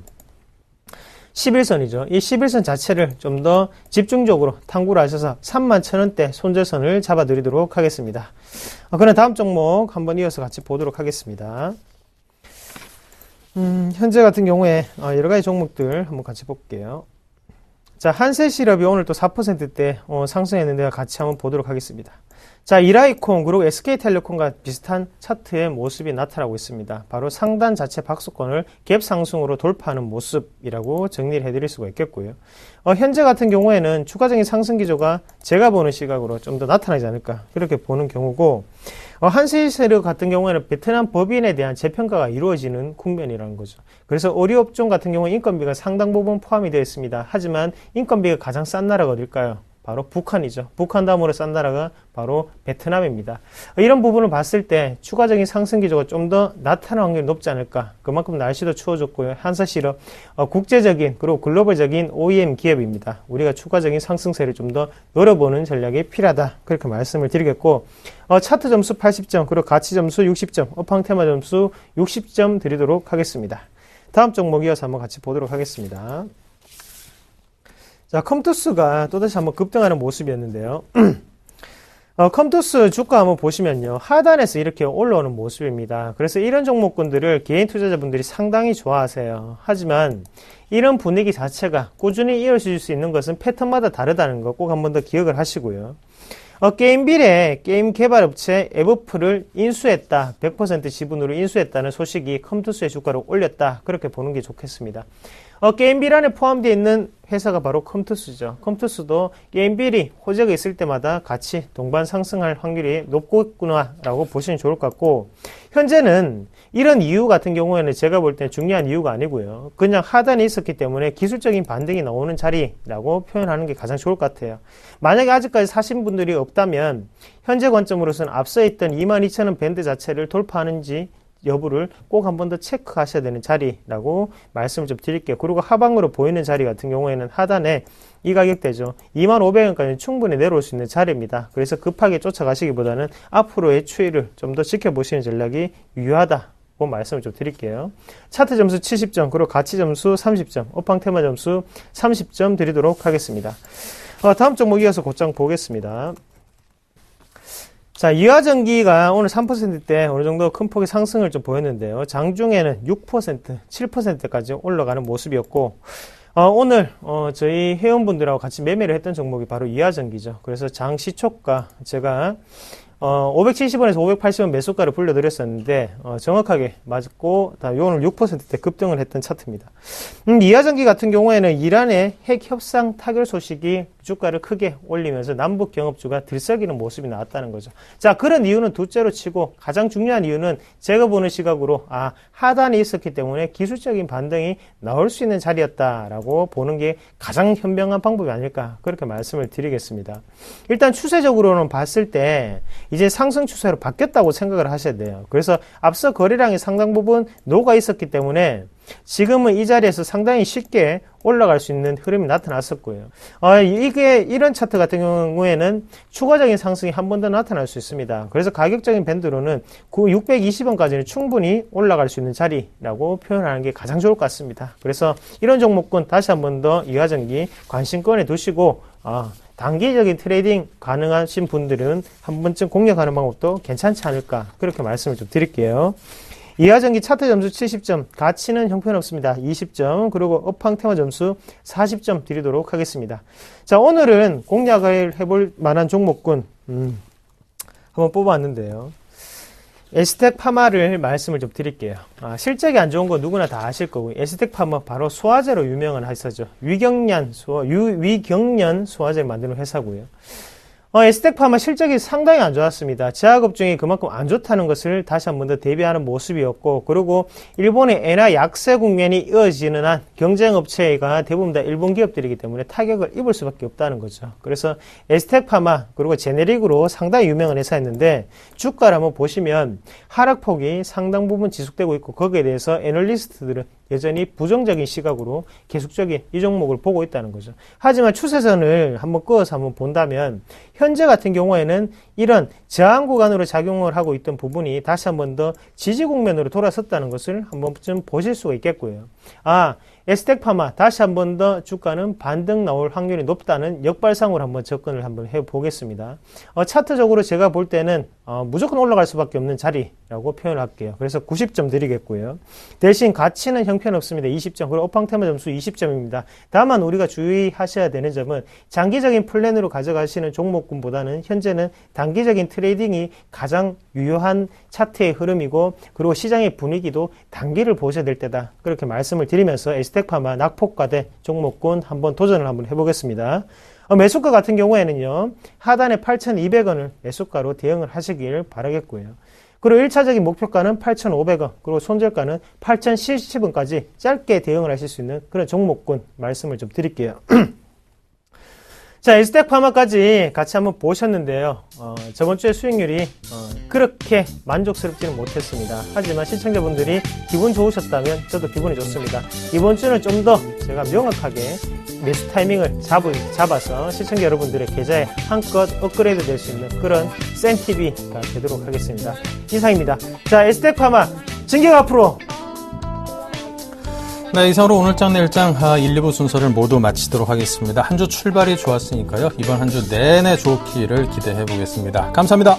11선이죠. 이 11선 자체를 좀 더 집중적으로 탐구를 하셔서 31,000원대 손절선을 잡아드리도록 하겠습니다. 그럼 다음 종목 한번 이어서 같이 보도록 하겠습니다. 현재 같은 경우에 여러 가지 종목들 한번 같이 볼게요. 자, 한세실업이 오늘 또 4%대 상승했는데 같이 한번 보도록 하겠습니다. 자, 이라이콘 그리고 SK텔레콤과 비슷한 차트의 모습이 나타나고 있습니다. 바로 상단 자체 박스권을 갭 상승으로 돌파하는 모습이라고 정리를 해드릴 수가 있겠고요. 현재 같은 경우에는 추가적인 상승 기조가 제가 보는 시각으로 좀 더 나타나지 않을까, 그렇게 보는 경우고, 한세실업 같은 경우에는 베트남 법인에 대한 재평가가 이루어지는 국면이라는 거죠. 그래서 의료업종 같은 경우 인건비가 상당 부분 포함이 되어 있습니다. 하지만 인건비가 가장 싼 나라가 어딜까요? 바로 북한이죠. 북한 다음으로 싼 나라가 바로 베트남입니다. 이런 부분을 봤을 때 추가적인 상승 기조가 좀 더 나타날 확률이 높지 않을까. 그만큼 날씨도 추워졌고요. 한세실업 국제적인 그리고 글로벌적인 OEM 기업입니다. 우리가 추가적인 상승세를 좀 더 노려보는 전략이 필요하다, 그렇게 말씀을 드리겠고, 차트 점수 80점 그리고 가치 점수 60점, 업황 테마 점수 60점 드리도록 하겠습니다. 다음 종목 이어서 한번 같이 보도록 하겠습니다. 자, 컴투스가 또다시 한번 급등하는 모습이었는데요. 컴투스 주가 한번 보시면요, 하단에서 이렇게 올라오는 모습입니다. 그래서 이런 종목군들을 개인 투자자분들이 상당히 좋아하세요. 하지만 이런 분위기 자체가 꾸준히 이어질 수 있는 것은 패턴마다 다르다는 거 꼭 한번 더 기억을 하시고요. 게임빌에 게임 개발업체 에버프를 인수했다, 100% 지분으로 인수했다는 소식이 컴투스의 주가를 올렸다, 그렇게 보는 게 좋겠습니다. 게임빌 안에 포함되어 있는 회사가 바로 컴투스죠. 컴투스도 게임빌이 호재가 있을 때마다 같이 동반 상승할 확률이 높겠구나 라고 보시면 좋을 것 같고, 현재는 이런 이유 같은 경우에는 제가 볼 때는 중요한 이유가 아니고요, 그냥 하단에 있었기 때문에 기술적인 반등이 나오는 자리라고 표현하는 게 가장 좋을 것 같아요. 만약에 아직까지 사신 분들이 없다면 현재 관점으로서는 앞서 있던 22,000원 밴드 자체를 돌파하는지 여부를 꼭 한 번 더 체크하셔야 되는 자리라고 말씀을 좀 드릴게요. 그리고 하방으로 보이는 자리 같은 경우에는 하단에 이 가격대죠. 25,000원까지 충분히 내려올 수 있는 자리입니다. 그래서 급하게 쫓아가시기보다는 앞으로의 추이를 좀 더 지켜보시는 전략이 유효하다고 말씀을 좀 드릴게요. 차트 점수 70점 그리고 가치 점수 30점, 업황 테마 점수 30점 드리도록 하겠습니다. 다음 종목 이어서 곧장 보겠습니다. 자, 이화전기가 오늘 3%대 어느 정도 큰 폭의 상승을 좀 보였는데요. 장중에는 6%, 7%까지 올라가는 모습이었고, 오늘 저희 회원분들하고 같이 매매를 했던 종목이 바로 이화전기죠. 그래서 장 시초가 제가 570원에서 580원 매수가를 불려드렸었는데 정확하게 맞고 오늘 6%대 급등을 했던 차트입니다. 이화전기 같은 경우에는 이란의 핵 협상 타결 소식이 주가를 크게 올리면서 남북 경업주가 들썩이는 모습이 나왔다는 거죠. 자, 그런 이유는 둘째로 치고 가장 중요한 이유는 제가 보는 시각으로 하단에 있었기 때문에 기술적인 반등이 나올 수 있는 자리였다라고 보는 게 가장 현명한 방법이 아닐까, 그렇게 말씀을 드리겠습니다. 일단 추세적으로는 봤을 때 이제 상승 추세로 바뀌었다고 생각을 하셔야 돼요. 그래서 앞서 거래량이 상당 부분 녹아 있었기 때문에 지금은 이 자리에서 상당히 쉽게 올라갈 수 있는 흐름이 나타났었고요. 이런 차트 같은 경우에는 추가적인 상승이 한 번 더 나타날 수 있습니다. 그래서 가격적인 밴드로는 620원까지는 충분히 올라갈 수 있는 자리라고 표현하는 게 가장 좋을 것 같습니다. 그래서 이런 종목군 다시 한 번 더 이하전기 관심권에 두시고 단기적인 트레이딩 가능하신 분들은 한 번쯤 공략하는 방법도 괜찮지 않을까, 그렇게 말씀을 좀 드릴게요. 이하전기 차트 점수 70점, 가치는 형편없습니다. 20점, 그리고 업황 테마 점수 40점 드리도록 하겠습니다. 자, 오늘은 공략을 해볼 만한 종목군 한번 뽑아왔는데요. 에스텍 파마를 말씀을 좀 드릴게요. 실적이 안 좋은 거 누구나 다 아실 거고, 에스텍 파마 바로 소화제로 유명한 회사죠. 위경련 소화제를 만드는 회사고요. 에스텍 파마 실적이 상당히 안 좋았습니다. 제약업종이 그만큼 안 좋다는 것을 다시 한 번 더 대비하는 모습이었고, 그리고 일본의 엔화 약세 국면이 이어지는 한 경쟁업체가 대부분 다 일본 기업들이기 때문에 타격을 입을 수밖에 없다는 거죠. 그래서 에스텍 파마 그리고 제네릭으로 상당히 유명한 회사였는데, 주가를 한번 보시면 하락폭이 상당 부분 지속되고 있고, 거기에 대해서 애널리스트들은 여전히 부정적인 시각으로 계속적인 이 종목을 보고 있다는 거죠. 하지만 추세선을 한번 그어서 한번 본다면 현재 같은 경우에는 이런 저항 구간으로 작용을 하고 있던 부분이 다시 한번 더 지지 국면으로 돌아섰다는 것을 한번 좀 보실 수가 있겠고요. 에스텍 파마 다시 한 번 더 주가는 반등 나올 확률이 높다는 역발상으로 한번 접근을 한번 해보겠습니다. 차트적으로 제가 볼 때는 무조건 올라갈 수밖에 없는 자리라고 표현할게요. 그래서 90점 드리겠고요. 대신 가치는 형편없습니다. 20점, 그리고 업황 테마 점수 20점입니다. 다만 우리가 주의하셔야 되는 점은 장기적인 플랜으로 가져가시는 종목군보다는 현재는 단기적인 트레이딩이 가장 유효한 차트의 흐름이고, 그리고 시장의 분위기도 단기를 보셔야 될 때다, 그렇게 말씀을 드리면서 에스텍 파마 낙폭과대 종목군 한번 도전을 한번 해보겠습니다. 매수가 같은 경우에는요, 하단에 8,200원을 매수가로 대응을 하시길 바라겠고요. 그리고 1차적인 목표가는 8,500원, 그리고 손절가는 8,070원까지 짧게 대응을 하실 수 있는 그런 종목군 말씀을 좀 드릴게요. 자, 에스텍 파마까지 같이 한번 보셨는데요. 저번 주에 수익률이 그렇게 만족스럽지는 못했습니다. 하지만 시청자분들이 기분 좋으셨다면 저도 기분이 좋습니다. 이번 주는 좀 더 제가 명확하게 매수 타이밍을 잡아서 시청자 여러분들의 계좌에 한껏 업그레이드 될 수 있는 그런 센 TV가 되도록 하겠습니다. 이상입니다. 자, 에스텍 파마 진격 앞으로. 네, 이상으로 오늘 장 내일 장 1, 2부 순서를 모두 마치도록 하겠습니다. 한 주 출발이 좋았으니까요. 이번 한 주 내내 좋기를 기대해 보겠습니다. 감사합니다.